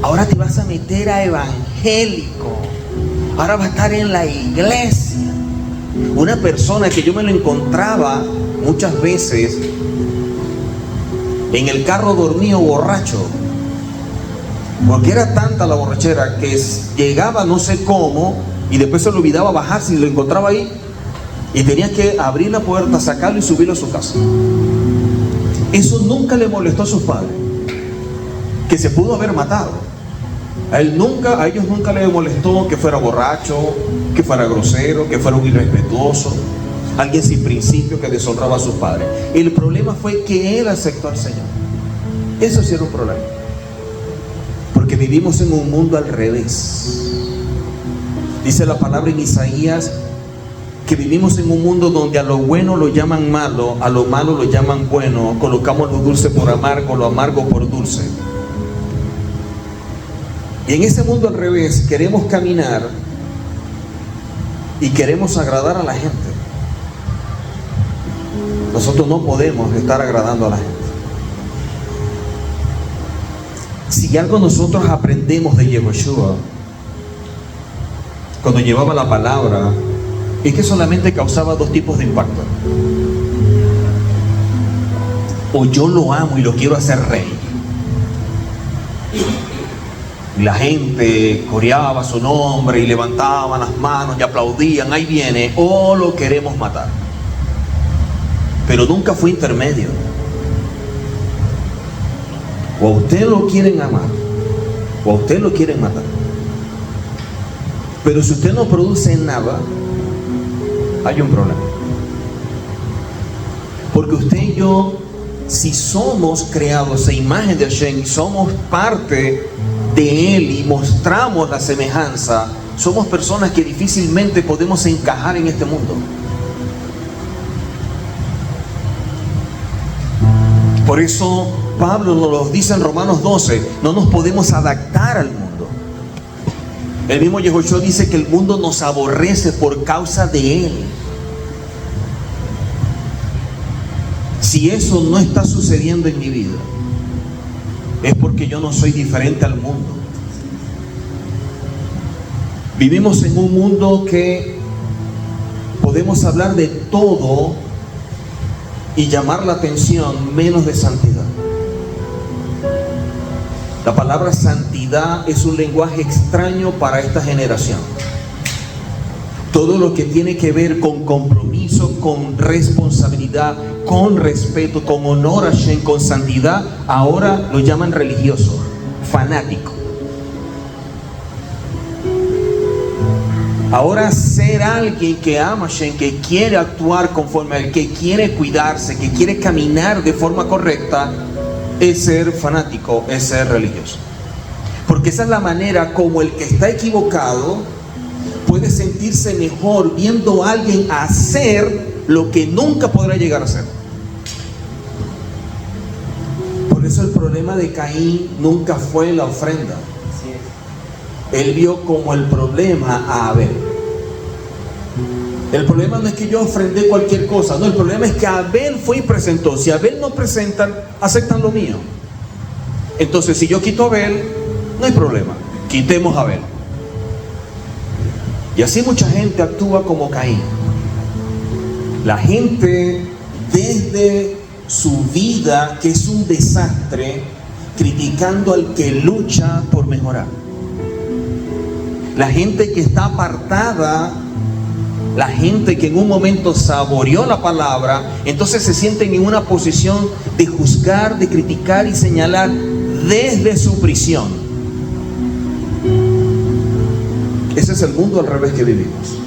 Speaker 1: Ahora te vas a meter a evangélico. Ahora vas a estar en la iglesia. Una persona que yo me lo encontraba muchas veces en el carro dormido borracho. Porque era tanta la borrachera que llegaba no sé cómo y después se le olvidaba bajarse y lo encontraba ahí. Y tenía que abrir la puerta, sacarlo y subirlo a su casa. Eso nunca le molestó a sus padres, que se pudo haber matado. A ellos nunca les molestó que fuera borracho, que fuera grosero, que fuera un irrespetuoso, alguien sin principio que deshonraba a sus padres. El problema fue que él aceptó al Señor. Eso sí era un problema. Porque vivimos en un mundo al revés. Dice la palabra en Isaías que vivimos en un mundo donde a lo bueno lo llaman malo, a lo malo lo llaman bueno, colocamos lo dulce por amargo, lo amargo por dulce. Y en ese mundo al revés queremos caminar y queremos agradar a la gente. Nosotros no podemos estar agradando a la gente. Si algo nosotros aprendemos de Yehoshua cuando llevaba la palabra, es que solamente causaba dos tipos de impacto. O yo lo amo y lo quiero hacer rey. Y la gente coreaba su nombre y levantaban las manos y aplaudían, ahí viene, o lo queremos matar. Pero nunca fue intermedio. O a usted lo quieren amar, o a usted lo quieren matar. Pero si usted no produce nada, hay un problema. Porque usted y yo, si somos creados a imagen de Hashem y somos parte de Él y mostramos la semejanza, somos personas que difícilmente podemos encajar en este mundo. Por eso Pablo nos lo dice en Romanos 12, no nos podemos adaptar al mundo. El mismo Yehoshua dice que el mundo nos aborrece por causa de Él. Si eso no está sucediendo en mi vida, es porque yo no soy diferente al mundo. Vivimos en un mundo que podemos hablar de todo y llamar la atención menos de santidad. La palabra santidad es un lenguaje extraño para esta generación. Todo lo que tiene que ver con compromiso, con responsabilidad, con respeto, con honor a Hashem, con santidad, ahora lo llaman religioso, fanático. Ahora ser alguien que ama a Hashem, que quiere actuar conforme a Él, que quiere cuidarse, que quiere caminar de forma correcta, es ser fanático, es ser religioso. Porque esa es la manera como el que está equivocado puede sentirse mejor viendo a alguien hacer lo que nunca podrá llegar a hacer. Por eso el problema de Caín nunca fue la ofrenda. Él vio como el problema a Abel. El problema no es que yo ofrendé cualquier cosa, no, el problema es que Abel fue y presentó. Si Abel no presenta, aceptan lo mío. Entonces, si yo quito a Abel, no hay problema, quitemos a Abel. Y así mucha gente actúa como Caín. La gente desde su vida, que es un desastre, criticando al que lucha por mejorar. La gente que está apartada, la gente que en un momento saboreó la palabra, entonces se sienten en una posición de juzgar, de criticar y señalar desde su prisión. Ese es el mundo al revés que vivimos.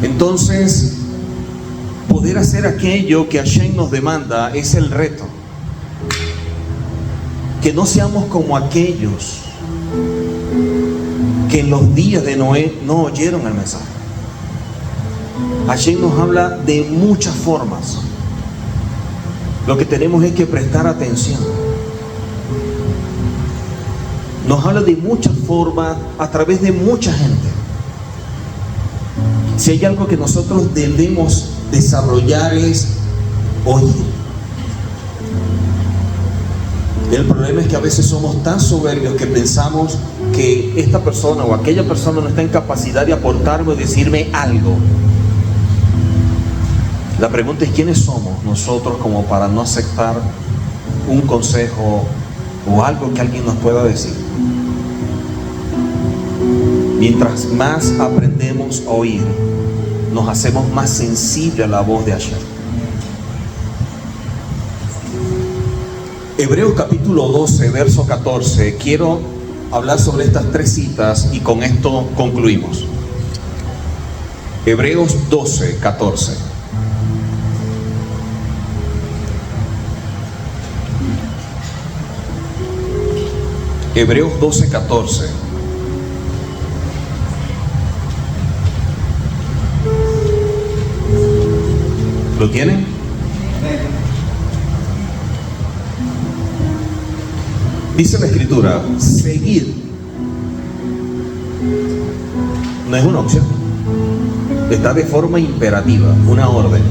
Speaker 1: Entonces, poder hacer aquello que Hashem nos demanda es el reto. Que no seamos como aquellos que en los días de Noé no oyeron el mensaje. Hashem nos habla de muchas formas. Lo que tenemos es que prestar atención. Nos habla de muchas formas, a través de mucha gente. Si hay algo que nosotros debemos desarrollar es oír. El problema es que a veces somos tan soberbios que pensamos que esta persona o aquella persona no está en capacidad de aportarme o decirme algo. La pregunta es: ¿quiénes somos nosotros como para no aceptar un consejo o algo que alguien nos pueda decir? Mientras más aprendemos a oír, nos hacemos más sensibles a la voz de Hashem. Hebreos capítulo 12, verso 14. Quiero hablar sobre estas tres citas y con esto concluimos. Hebreos 12, 14. Hebreos 12, 14. ¿Lo tienen? Dice la Escritura: seguir no es una opción, está de forma imperativa, una orden.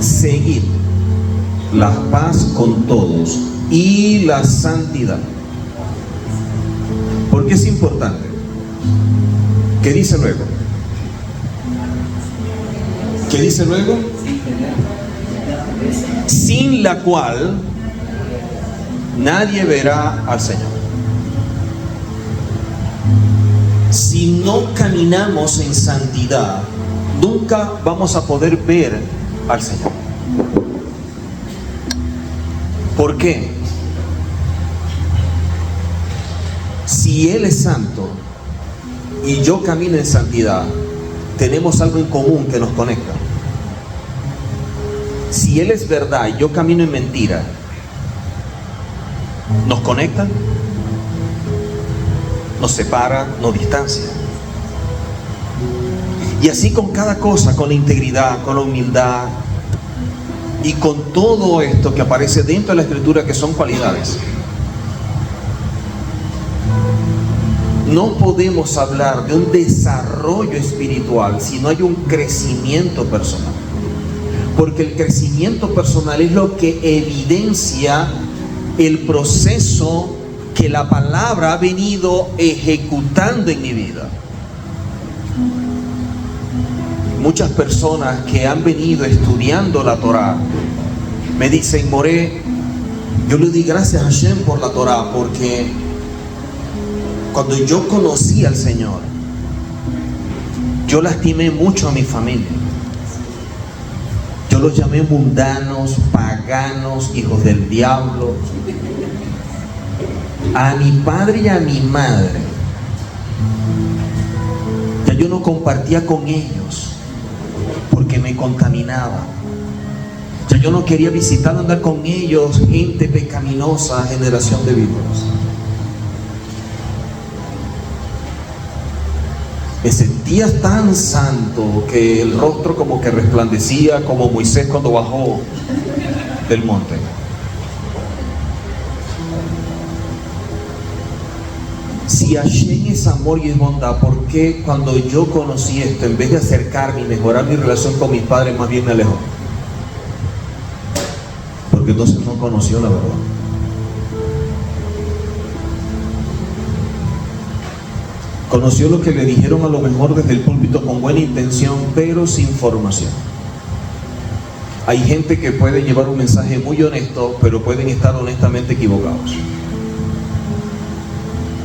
Speaker 1: Seguir la paz con todos y la santidad. ¿Por qué es importante? ¿Qué dice luego? ¿Qué dice luego? Sin la cual nadie verá al Señor. Si no caminamos en santidad, nunca vamos a poder ver al Señor. ¿Por qué? Si Él es santo y yo camino en santidad, tenemos algo en común que nos conecta. Si Él es verdad y yo camino en mentira, ¿nos conecta? ¿Nos separa? ¿Nos distancia? Y así con cada cosa, con la integridad, con la humildad y con todo esto que aparece dentro de la Escritura, que son cualidades. No podemos hablar de un desarrollo espiritual si no hay un crecimiento personal. Porque el crecimiento personal es lo que evidencia el proceso que la palabra ha venido ejecutando en mi vida. Muchas personas que han venido estudiando la Torá me dicen: Moré, yo le di gracias a Hashem por la Torá, porque cuando yo conocí al Señor, yo lastimé mucho a mi familia. Yo los llamé mundanos, paganos, hijos del diablo. A mi padre y a mi madre, ya yo no compartía con ellos porque me contaminaba. Ya yo no quería visitar, andar con ellos, gente pecaminosa, generación de víboras. Me sentía tan santo que el rostro como que resplandecía, como Moisés cuando bajó del monte. Si Hashem es amor y es bondad, ¿por qué cuando yo conocí esto, en vez de acercarme y mejorar mi relación con mis padres, más bien me alejó? Porque entonces no conoció la verdad. Conoció lo que le dijeron a lo mejor desde el púlpito con buena intención, pero sin formación. Hay gente que puede llevar un mensaje muy honesto, pero pueden estar honestamente equivocados.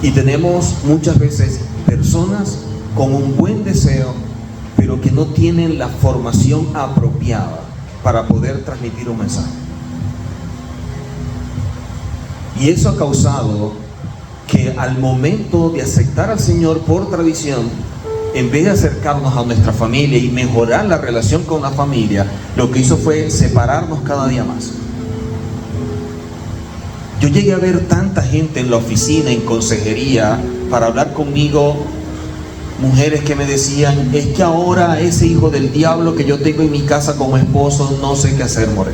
Speaker 1: Y tenemos muchas veces personas con un buen deseo, pero que no tienen la formación apropiada para poder transmitir un mensaje. Y eso ha causado que al momento de aceptar al Señor por tradición, en vez de acercarnos a nuestra familia y mejorar la relación con la familia, lo que hizo fue separarnos cada día más. Yo llegué a ver tanta gente en la oficina, en consejería, para hablar conmigo, mujeres que me decían: es que ahora ese hijo del diablo que yo tengo en mi casa como esposo, no sé qué hacer, More.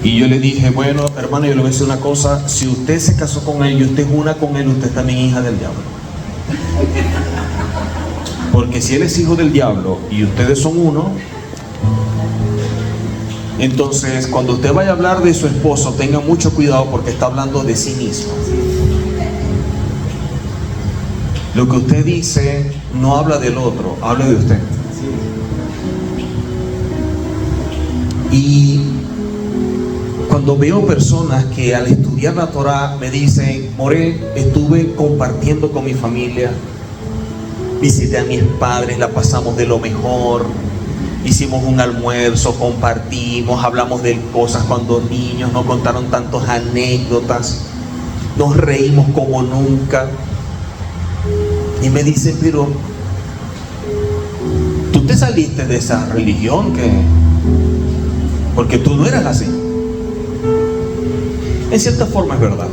Speaker 1: Y yo le dije, bueno, hermano, yo le voy a decir una cosa: si usted se casó con él y usted es una con él, usted es también hija del diablo. Porque si él es hijo del diablo y ustedes son uno, entonces cuando usted vaya a hablar de su esposo, tenga mucho cuidado, porque está hablando de sí mismo. Lo que usted dice no habla del otro, habla de usted. Y cuando veo personas que al estudiar la Torah me dicen, More, estuve compartiendo con mi familia, visité a mis padres, la pasamos de lo mejor, hicimos un almuerzo, compartimos, hablamos de cosas cuando niños, nos contaron tantas anécdotas, nos reímos como nunca. Y me dicen, pero tú te saliste de esa religión, porque tú no eras así. En cierta forma es verdad,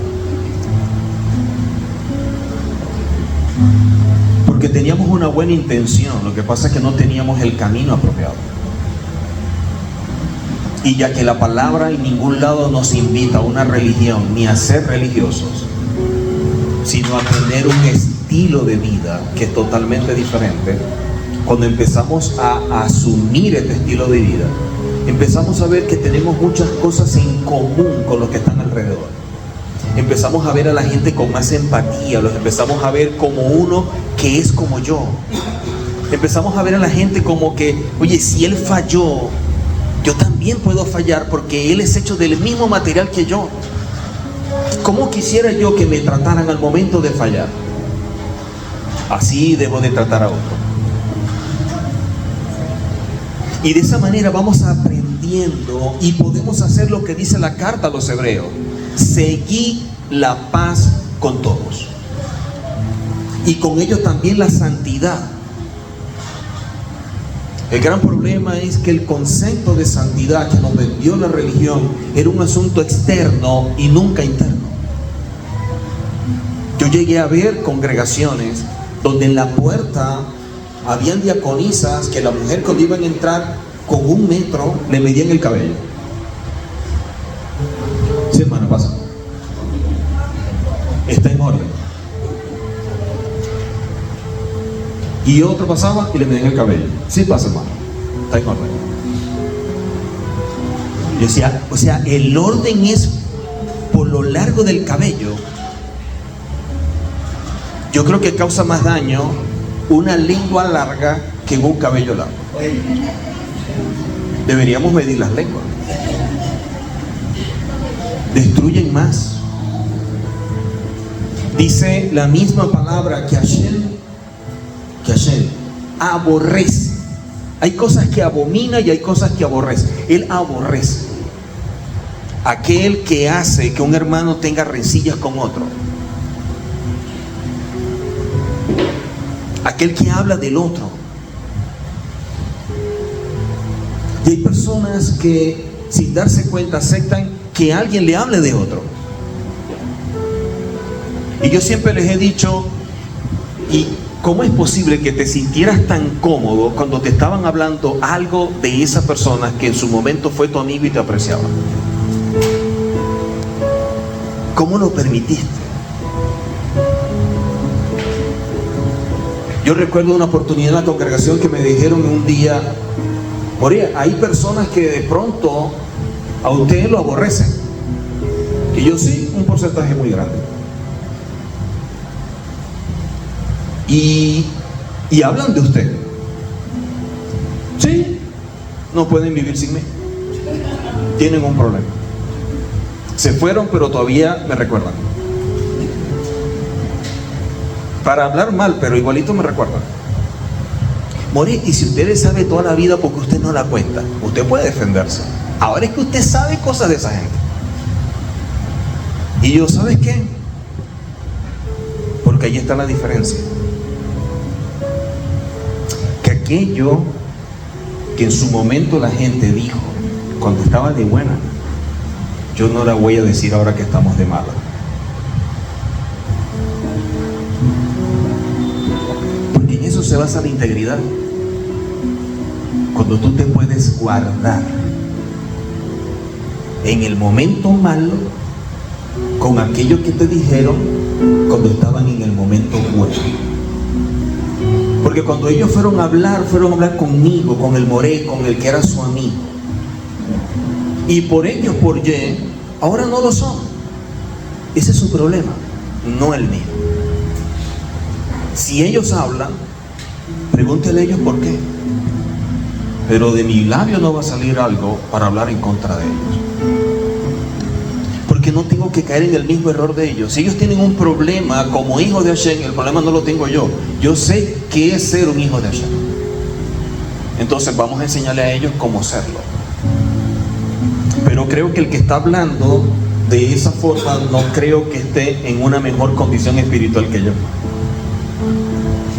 Speaker 1: porque teníamos una buena intención, lo que pasa es que no teníamos el camino apropiado. Y ya que la palabra en ningún lado nos invita a una religión ni a ser religiosos, sino a tener un estilo de vida que es totalmente diferente, cuando empezamos a asumir este estilo de vida, empezamos a ver que tenemos muchas cosas en común con los que están alrededor. Empezamos a ver a la gente con más empatía, los empezamos a ver como uno que es como yo. Empezamos a ver a la gente como que, oye, si él falló, yo también puedo fallar, porque él es hecho del mismo material que yo. ¿Cómo quisiera yo que me trataran al momento de fallar? Así debo de tratar a otro. Y de esa manera vamos aprendiendo y podemos hacer lo que dice la carta a los hebreos: seguid la paz con todos, y con ello también la santidad. El gran problema es que el concepto de santidad que nos vendió la religión era un asunto externo y nunca interno. Yo llegué a ver congregaciones donde en la puerta habían diaconisas que la mujer, cuando iban a entrar, con 1 metro le medían el cabello. Sí, hermano, pasa. Está en orden. Y otro pasaba y le medían el cabello. Sí, pasa, hermano. Está en orden. Yo decía, o sea, el orden es por lo largo del cabello. Yo creo que causa más daño una lengua larga que un cabello largo. Deberíamos medir las lenguas. Destruyen más. Dice la misma palabra que Hashem aborrece. Hay cosas que abomina y hay cosas que aborrece. Él aborrece aquel que hace que un hermano tenga rencillas con otro, aquel que habla del otro. Y hay personas que sin darse cuenta aceptan que alguien le hable de otro. Y yo siempre les he dicho, ¿y cómo es posible que te sintieras tan cómodo cuando te estaban hablando algo de esa persona que en su momento fue tu amigo y te apreciaba? ¿Cómo lo permitiste? Yo recuerdo una oportunidad en la congregación que me dijeron un día, Moría, hay personas que de pronto a usted lo aborrecen. Y yo, sí, un porcentaje muy grande. Y hablan de usted. Sí, no pueden vivir sin mí. Tienen un problema. Se fueron, pero todavía me recuerdan. Para hablar mal, pero igualito me recuerdan. More, y si usted sabe toda la vida, porque usted no la cuenta, usted puede defenderse. Ahora es que usted sabe cosas de esa gente. Y yo, ¿sabes qué? Porque ahí está la diferencia. Que aquello que en su momento la gente dijo cuando estaba de buena, yo no la voy a decir ahora que estamos de mala. Porque en eso se basa la integridad. Cuando tú te puedes guardar en el momento malo con aquello que te dijeron cuando estaban en el momento bueno. Porque cuando ellos fueron a hablar conmigo, con el moré, con el que era su amigo. Y por ellos, por Y, ahora no lo son. Ese es su problema, no el mío. Si ellos hablan, pregúntele a ellos por qué. Pero de mi labio no va a salir algo para hablar en contra de ellos. Porque no tengo que caer en el mismo error de ellos. Si ellos tienen un problema como hijos de Hashem, el problema no lo tengo yo. Yo sé qué es ser un hijo de Hashem. Entonces vamos a enseñarle a ellos cómo serlo. Pero creo que el que está hablando de esa forma no creo que esté en una mejor condición espiritual que yo.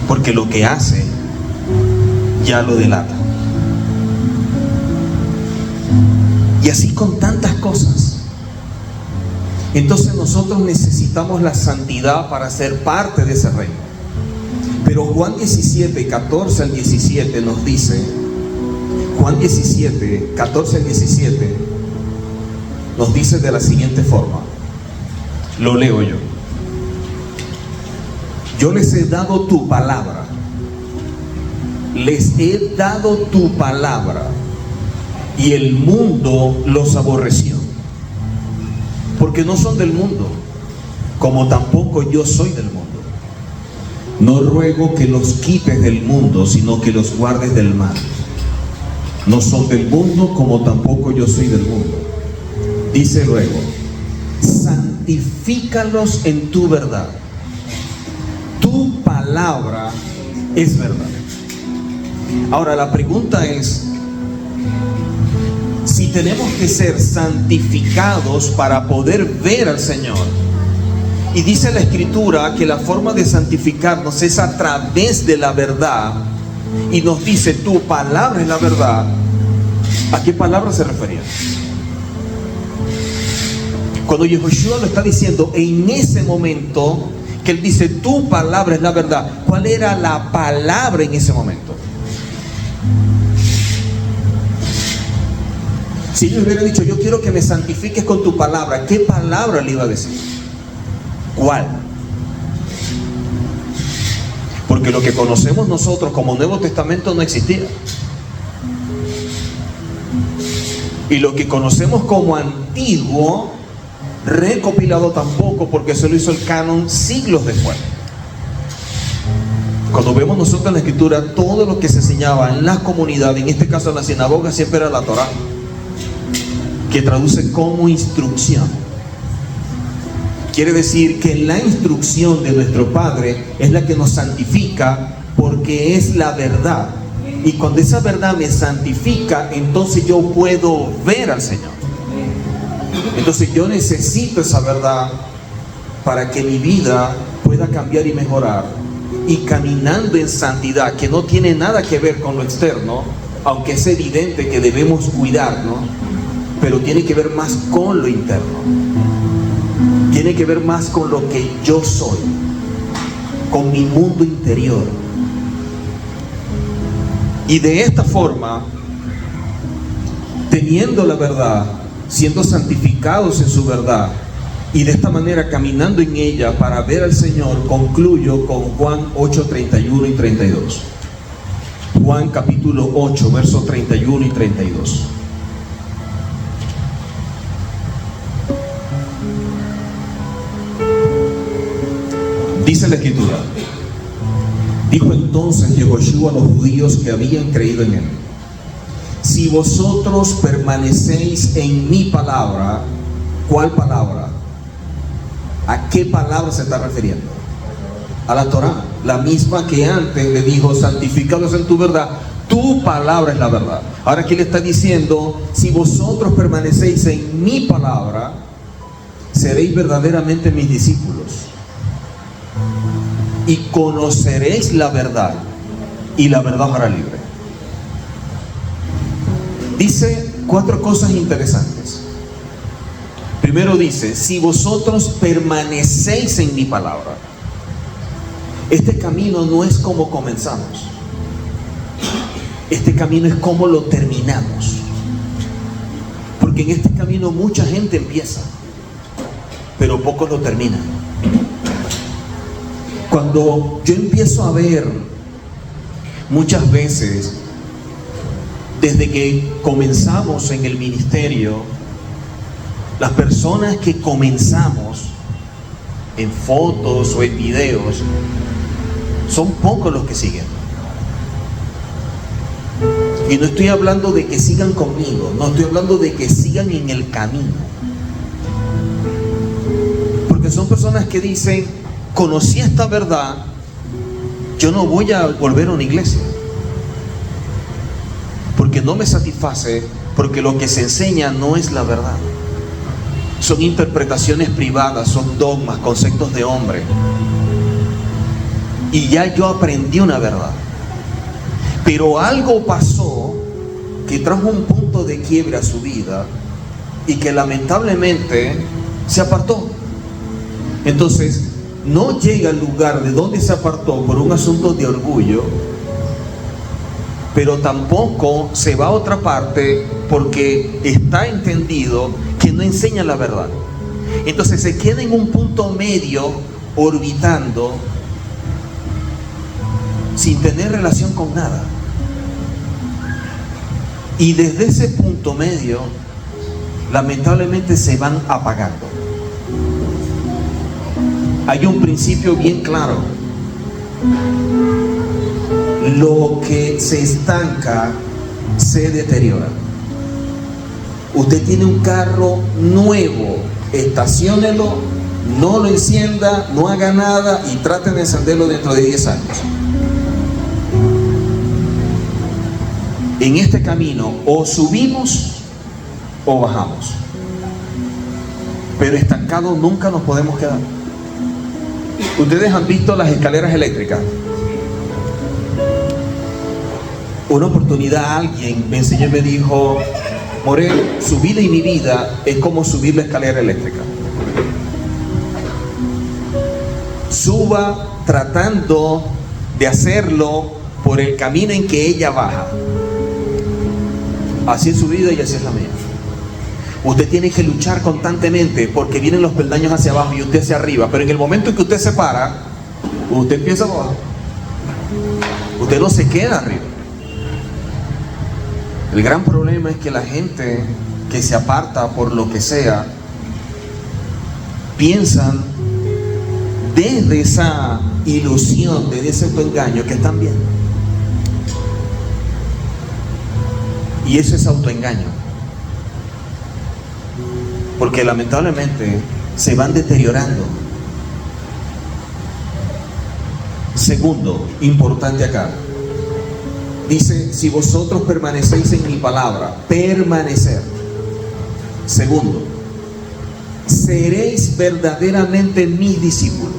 Speaker 1: Porque lo que hace ya lo delata. Y así con tantas cosas. Entonces nosotros necesitamos la santidad para ser parte de ese reino. Pero Juan 17, 14 al 17 nos dice, Juan 17, 14 al 17 nos dice de la siguiente forma. Lo leo yo. Yo les he dado tu palabra. Les he dado tu palabra. Y el mundo los aborreció. Porque no son del mundo, como tampoco yo soy del mundo. No ruego que los quites del mundo, sino que los guardes del mal. No son del mundo, como tampoco yo soy del mundo. Dice luego, santifícalos en tu verdad. Tu palabra es verdad. Ahora la pregunta es, si tenemos que ser santificados para poder ver al Señor, y dice la Escritura que la forma de santificarnos es a través de la verdad, y nos dice tu palabra es la verdad, ¿a qué palabra se refería? Cuando Yehoshua lo está diciendo en ese momento que él dice tu palabra es la verdad, ¿cuál era la palabra en ese momento? Si ellos hubieran dicho, yo quiero que me santifiques con tu palabra, ¿qué palabra le iba a decir? ¿Cuál? Porque lo que conocemos nosotros como Nuevo Testamento no existía. Y lo que conocemos como Antiguo, recopilado tampoco, porque se lo hizo el canon siglos después. Cuando vemos nosotros en la Escritura, todo lo que se enseñaba en la comunidad, en este caso en la sinagoga, siempre era la Torá, que traduce como instrucción. Quiere decir que la instrucción de nuestro Padre es la que nos santifica, porque es la verdad. Y cuando esa verdad me santifica, entonces yo puedo ver al Señor. Entonces yo necesito esa verdad para que mi vida pueda cambiar y mejorar. Y caminando en santidad, que no tiene nada que ver con lo externo, aunque es evidente que debemos cuidarnos, pero tiene que ver más con lo interno. Tiene que ver más con lo que yo soy, con mi mundo interior. Y de esta forma, teniendo la verdad, siendo santificados en su verdad, y de esta manera caminando en ella para ver al Señor, concluyo con Juan 8, 31 y 32. Juan capítulo 8, versos 31 y 32. Dice la Escritura, dijo entonces Yehoshua a los judíos que habían creído en él, si vosotros permanecéis en mi palabra, ¿cuál palabra? ¿A qué palabra se está refiriendo? A la Torá, la misma que antes le dijo, santifícalos en tu verdad, tu palabra es la verdad. Ahora aquí le está diciendo, si vosotros permanecéis en mi palabra, seréis verdaderamente mis discípulos. Y conoceréis la verdad, y la verdad os hará libre. Dice 4 cosas interesantes. Primero dice, si vosotros permanecéis en mi palabra. Este camino no es como comenzamos. Este camino es como lo terminamos. Porque en este camino mucha gente empieza, pero pocos lo terminan. Cuando yo empiezo a ver muchas veces, desde que comenzamos en el ministerio, las personas que comenzamos en fotos o en videos, son pocos los que siguen. Y no estoy hablando de que sigan conmigo, no estoy hablando de que sigan en el camino. Porque son personas que dicen, conocí esta verdad, yo no voy a volver a una iglesia. Porque no me satisface, porque lo que se enseña no es la verdad. Son interpretaciones privadas, son dogmas, conceptos de hombre. Y ya yo aprendí una verdad. Pero algo pasó que trajo un punto de quiebre a su vida y que lamentablemente se apartó. Entonces, no llega al lugar de donde se apartó por un asunto de orgullo, pero tampoco se va a otra parte porque está entendido que no enseña la verdad. Entonces se queda en un punto medio, orbitando, sin tener relación con nada. Y desde ese punto medio, lamentablemente se van apagando. Hay un principio bien claro: lo que se estanca se deteriora. Usted tiene un carro nuevo, estaciónelo, no lo encienda, no haga nada y trate de encenderlo dentro de 10 años. En este camino o subimos o bajamos, pero estancados nunca nos podemos quedar. Ustedes han visto las escaleras eléctricas. Una oportunidad alguien me enseñó y me dijo: Morel, su vida y mi vida es como subir la escalera eléctrica. Suba tratando de hacerlo por el camino en que ella baja. Así es su vida y así es la mía. Usted tiene que luchar constantemente porque vienen los peldaños hacia abajo y usted hacia arriba. Pero en el momento en que usted se para, usted empieza abajo. Usted no se queda arriba. El gran problema es que la gente que se aparta por lo que sea, piensan desde esa ilusión, desde ese autoengaño, que están bien. Y eso es autoengaño. Porque lamentablemente se van deteriorando. Segundo, importante acá. Dice, si vosotros permanecéis en mi palabra, permanecer. Segundo, seréis verdaderamente mis discípulos.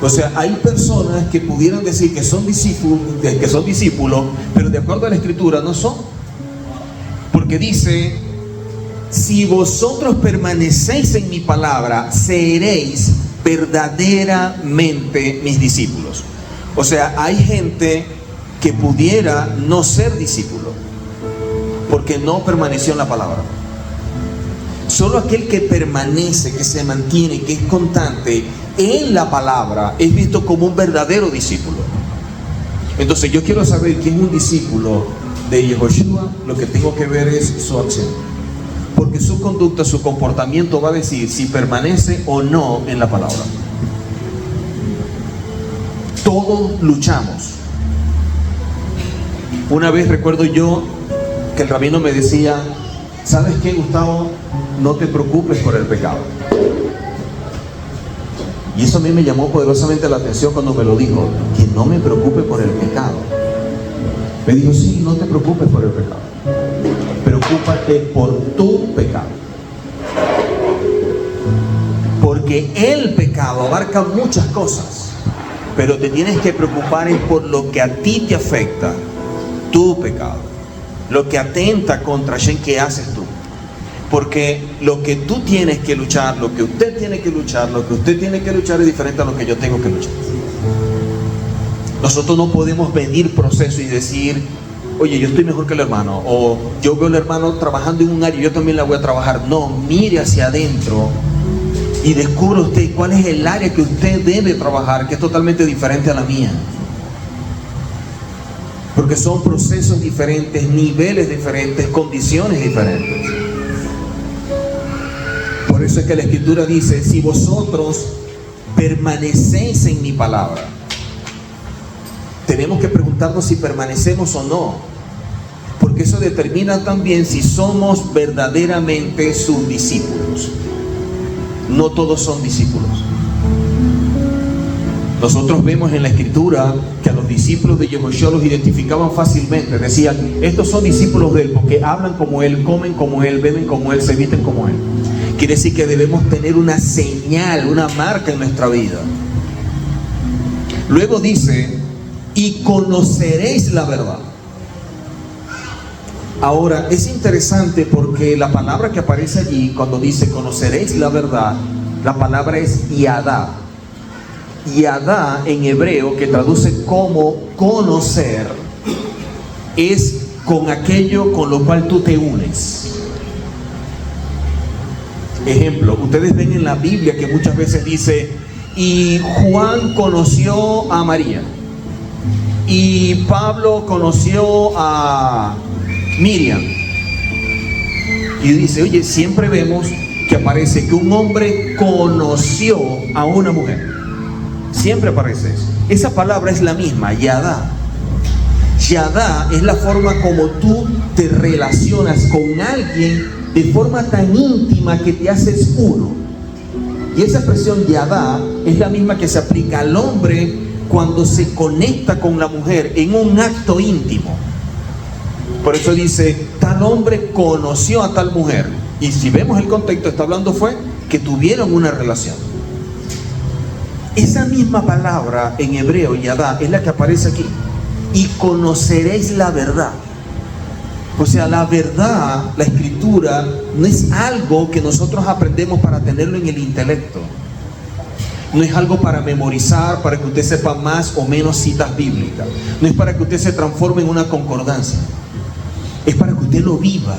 Speaker 1: O sea, hay personas que pudieran decir que son discípulos, pero de acuerdo a la Escritura no son. Porque dice, si vosotros permanecéis en mi palabra, seréis verdaderamente mis discípulos. O sea, hay gente que pudiera no ser discípulo porque no permaneció en la palabra. Solo aquel que permanece, que se mantiene, que es constante en la palabra, es visto como un verdadero discípulo. Entonces yo quiero saber quién es un discípulo de Yehoshua. Lo que tengo que ver es su acción, porque su conducta, su comportamiento va a decir si permanece o no en la palabra. Todos luchamos. Una vez recuerdo yo que el rabino me decía: ¿sabes qué, Gustavo? No te preocupes por el pecado. Y eso a mí me llamó poderosamente la atención cuando me lo dijo, que no me preocupe por el pecado. Me dijo, sí, no te preocupes por el pecado, preocúpate por tu pecado. Porque el pecado abarca muchas cosas, pero te tienes que preocupar es por lo que a ti te afecta, tu pecado, lo que atenta contra Hashem que haces tú. Porque lo que tú tienes que luchar, lo que usted tiene que luchar, lo que usted tiene que luchar es diferente a lo que yo tengo que luchar. Nosotros no podemos medir proceso y decir, oye, yo estoy mejor que el hermano, o yo veo al hermano trabajando en un área y yo también la voy a trabajar. No, mire hacia adentro y descubra usted cuál es el área que usted debe trabajar, que es totalmente diferente a la mía. Porque son procesos diferentes, niveles diferentes, condiciones diferentes. Por eso es que la Escritura dice, si vosotros permanecéis en mi palabra. Tenemos que preguntarnos si permanecemos o no, porque eso determina también si somos verdaderamente sus discípulos. No todos son discípulos. Nosotros vemos en la Escritura que a los discípulos de Yehoshua los identificaban fácilmente. Decían, estos son discípulos de él porque hablan como él, comen como él, beben como él, se visten como él. Quiere decir que debemos tener una señal, una marca en nuestra vida. Luego dice, y conoceréis la verdad. Ahora, es interesante porque la palabra que aparece allí, cuando dice conoceréis la verdad, la palabra es yadá. Yadá en hebreo, que traduce como conocer, es con aquello con lo cual tú te unes. Ejemplo, ustedes ven en la Biblia que muchas veces dice, y Juan conoció a María, y Pablo conoció a Miriam. Y dice, oye, siempre vemos que aparece que un hombre conoció a una mujer. Siempre aparece eso. Esa palabra es la misma, yadá. Yadá es la forma como tú te relacionas con alguien de forma tan íntima que te haces uno. Y esa expresión yadá es la misma que se aplica al hombre cuando se conecta con la mujer en un acto íntimo. Por eso dice, tal hombre conoció a tal mujer. Y si vemos el contexto, está hablando fue que tuvieron una relación. Esa misma palabra en hebreo, yadá, es la que aparece aquí. Y conoceréis la verdad. O sea, la verdad, la Escritura, no es algo que nosotros aprendemos para tenerlo en el intelecto. No es algo para memorizar, para que usted sepa más o menos citas bíblicas. No es para que usted se transforme en una concordancia. Es para que usted lo viva.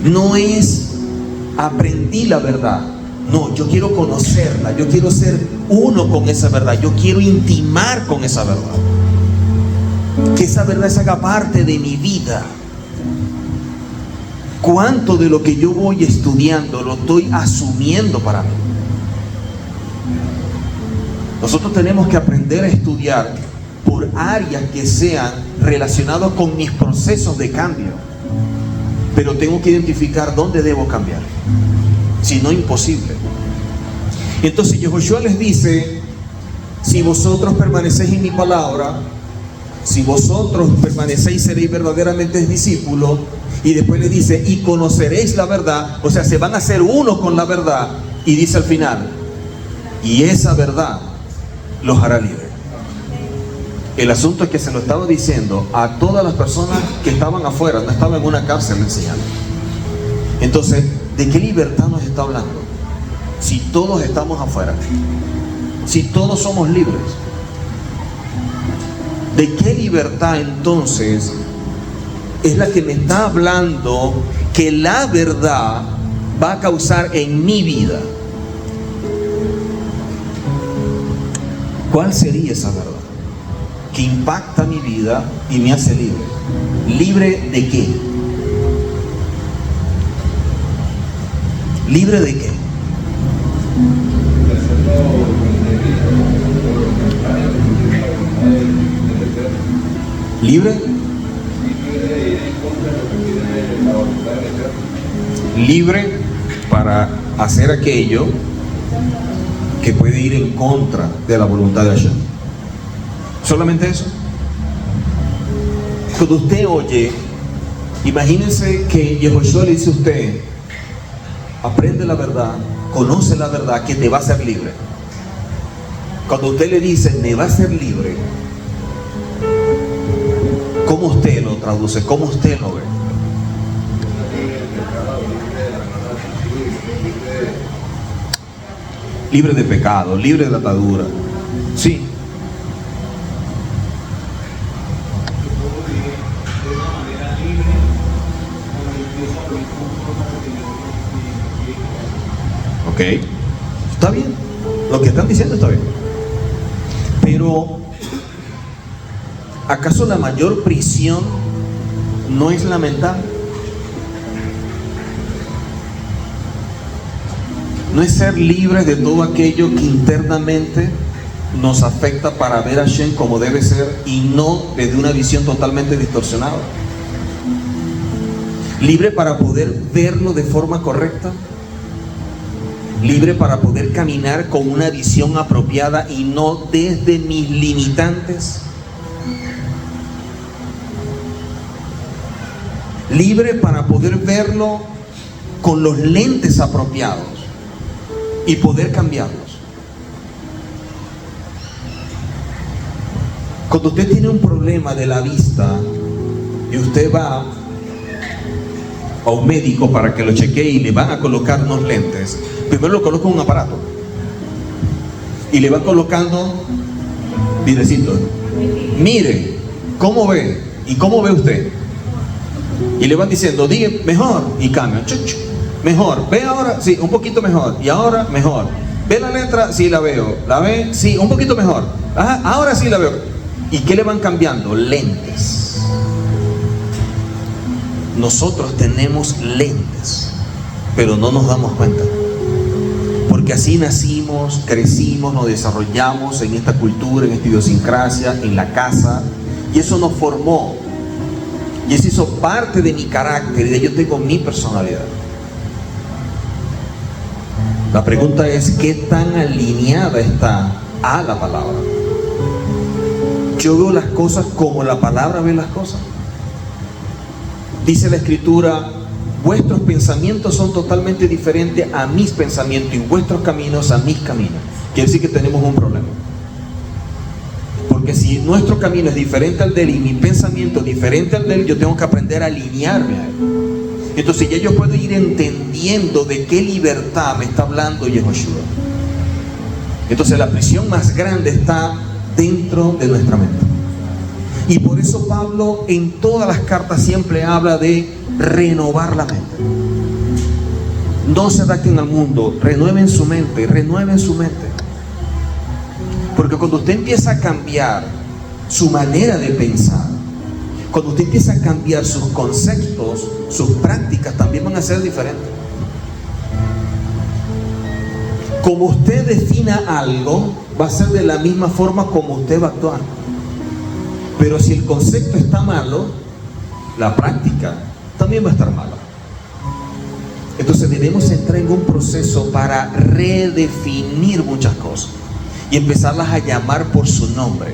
Speaker 1: No es aprendí la verdad. No, yo quiero conocerla. Yo quiero ser uno con esa verdad. Yo quiero intimar con esa verdad. Que esa verdad se haga parte de mi vida. ¿Cuánto de lo que yo voy estudiando lo estoy asumiendo para mí? Nosotros tenemos que aprender a estudiar por áreas que sean relacionadas con mis procesos de cambio. Pero tengo que identificar dónde debo cambiar. Si no, imposible. Entonces Yehoshua les dice, si vosotros permanecéis en mi palabra, si vosotros permanecéis, seréis verdaderamente discípulos. Y después le dice, y conoceréis la verdad. O sea, se van a hacer uno con la verdad. Y dice al final, y esa verdad los hará libres. El asunto es que se lo estaba diciendo a todas las personas que estaban afuera, no estaban en una cárcel enseñando. Entonces, ¿de qué libertad nos está hablando? Si todos estamos afuera, si todos somos libres, ¿de qué libertad entonces es la que me está hablando que la verdad va a causar en mi vida? ¿Cuál sería esa verdad que impacta mi vida y me hace libre? ¿Libre de qué? ¿Libre de qué? ¿Libre? Libre para hacer aquello que puede ir en contra de la voluntad de Hashem. Solamente eso. Cuando usted oye, imagínense que Yehoshua le dice a usted, aprende la verdad, conoce la verdad que te va a hacer libre. Cuando usted le dice, me va a hacer libre, ¿cómo usted lo traduce? ¿Cómo usted lo ve? Libre de pecado, libre de atadura. Sí. está bien, lo que están diciendo está bien. Pero, ¿acaso la mayor prisión no es la mental? ¿No es ser libres de todo aquello que internamente nos afecta para ver a Hashem como debe ser y no desde una visión totalmente distorsionada? ¿Libre para poder verlo de forma correcta? ¿Libre para poder caminar con una visión apropiada y no desde mis limitantes? ¿Libre para poder verlo con los lentes apropiados y poder cambiarlos? Cuando usted tiene un problema de la vista y usted va a un médico para que lo chequee y le van a colocar unos lentes, primero lo coloca un aparato y le va colocando videcitos. Mire, ¿cómo ve? ¿Y cómo ve usted? Y le van diciendo, diga mejor, y cambia. Mejor, ve ahora, sí, un poquito mejor, y ahora mejor. ¿Ve la letra? Sí, la veo. ¿La ve? Sí, un poquito mejor. Ajá, ahora sí la veo. ¿Y qué le van cambiando? Lentes. Nosotros tenemos lentes, pero no nos damos cuenta. Porque así nacimos, crecimos, nos desarrollamos en esta cultura, en esta idiosincrasia, en la casa, y eso nos formó. Y eso hizo parte de mi carácter y de yo tengo mi personalidad. La pregunta es, ¿qué tan alineada está a la palabra? Yo veo las cosas como la palabra ve las cosas. Dice la Escritura, vuestros pensamientos son totalmente diferentes a mis pensamientos y vuestros caminos a mis caminos. Quiere decir que tenemos un problema. Porque si nuestro camino es diferente al de él y mi pensamiento es diferente al de él, yo tengo que aprender a alinearme a él. Entonces ya yo puedo ir entendiendo de qué libertad me está hablando Yehoshua. Entonces la prisión más grande está dentro de nuestra mente. Y por eso Pablo en todas las cartas siempre habla de renovar la mente. No se adapten al mundo, renueven su mente, renueven su mente. Porque cuando usted empieza a cambiar su manera de pensar, cuando usted empieza a cambiar sus conceptos, sus prácticas también van a ser diferentes. Como usted defina algo, va a ser de la misma forma como usted va a actuar. Pero si el concepto está malo, la práctica también va a estar mala. Entonces debemos entrar en un proceso para redefinir muchas cosas y empezarlas a llamar por su nombre.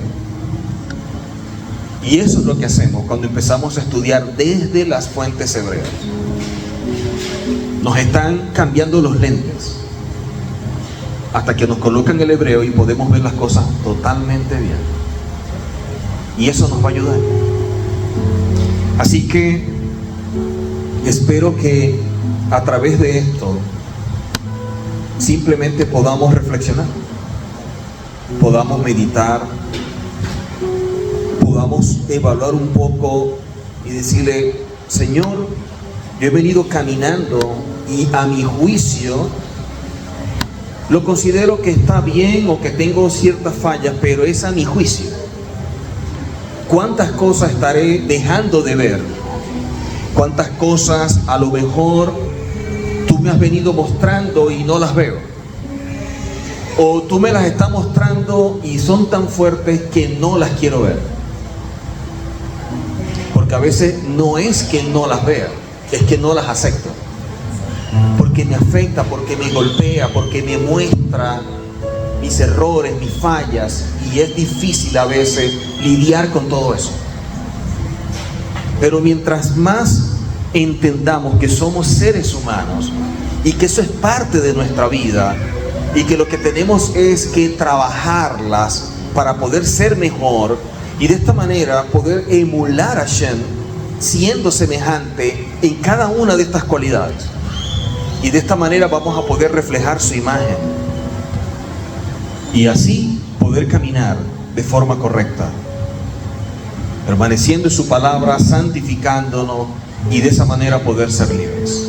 Speaker 1: Y eso es lo que hacemos cuando empezamos a estudiar desde las fuentes hebreas. Nos están cambiando los lentes hasta que nos colocan el hebreo y podemos ver las cosas totalmente bien. Y eso nos va a ayudar. Así que espero que a través de esto simplemente podamos reflexionar, podamos meditar, podamos evaluar un poco y decirle, Señor, yo he venido caminando y a mi juicio lo considero que está bien o que tengo ciertas fallas, pero es a mi juicio. ¿Cuántas cosas estaré dejando de ver? ¿Cuántas cosas a lo mejor tú me has venido mostrando y no las veo? O tú me las estás mostrando y son tan fuertes que no las quiero ver. Porque a veces no es que no las vea, es que no las acepto. Porque me afecta, porque me golpea, porque me muestra mis errores, mis fallas, y es difícil a veces lidiar con todo eso. Pero mientras más entendamos que somos seres humanos y que eso es parte de nuestra vida y que lo que tenemos es que trabajarlas para poder ser mejor y de esta manera poder emular a Hashem siendo semejante en cada una de estas cualidades, y de esta manera vamos a poder reflejar su imagen y así poder caminar de forma correcta, permaneciendo en su palabra, santificándonos, y de esa manera poder ser libres.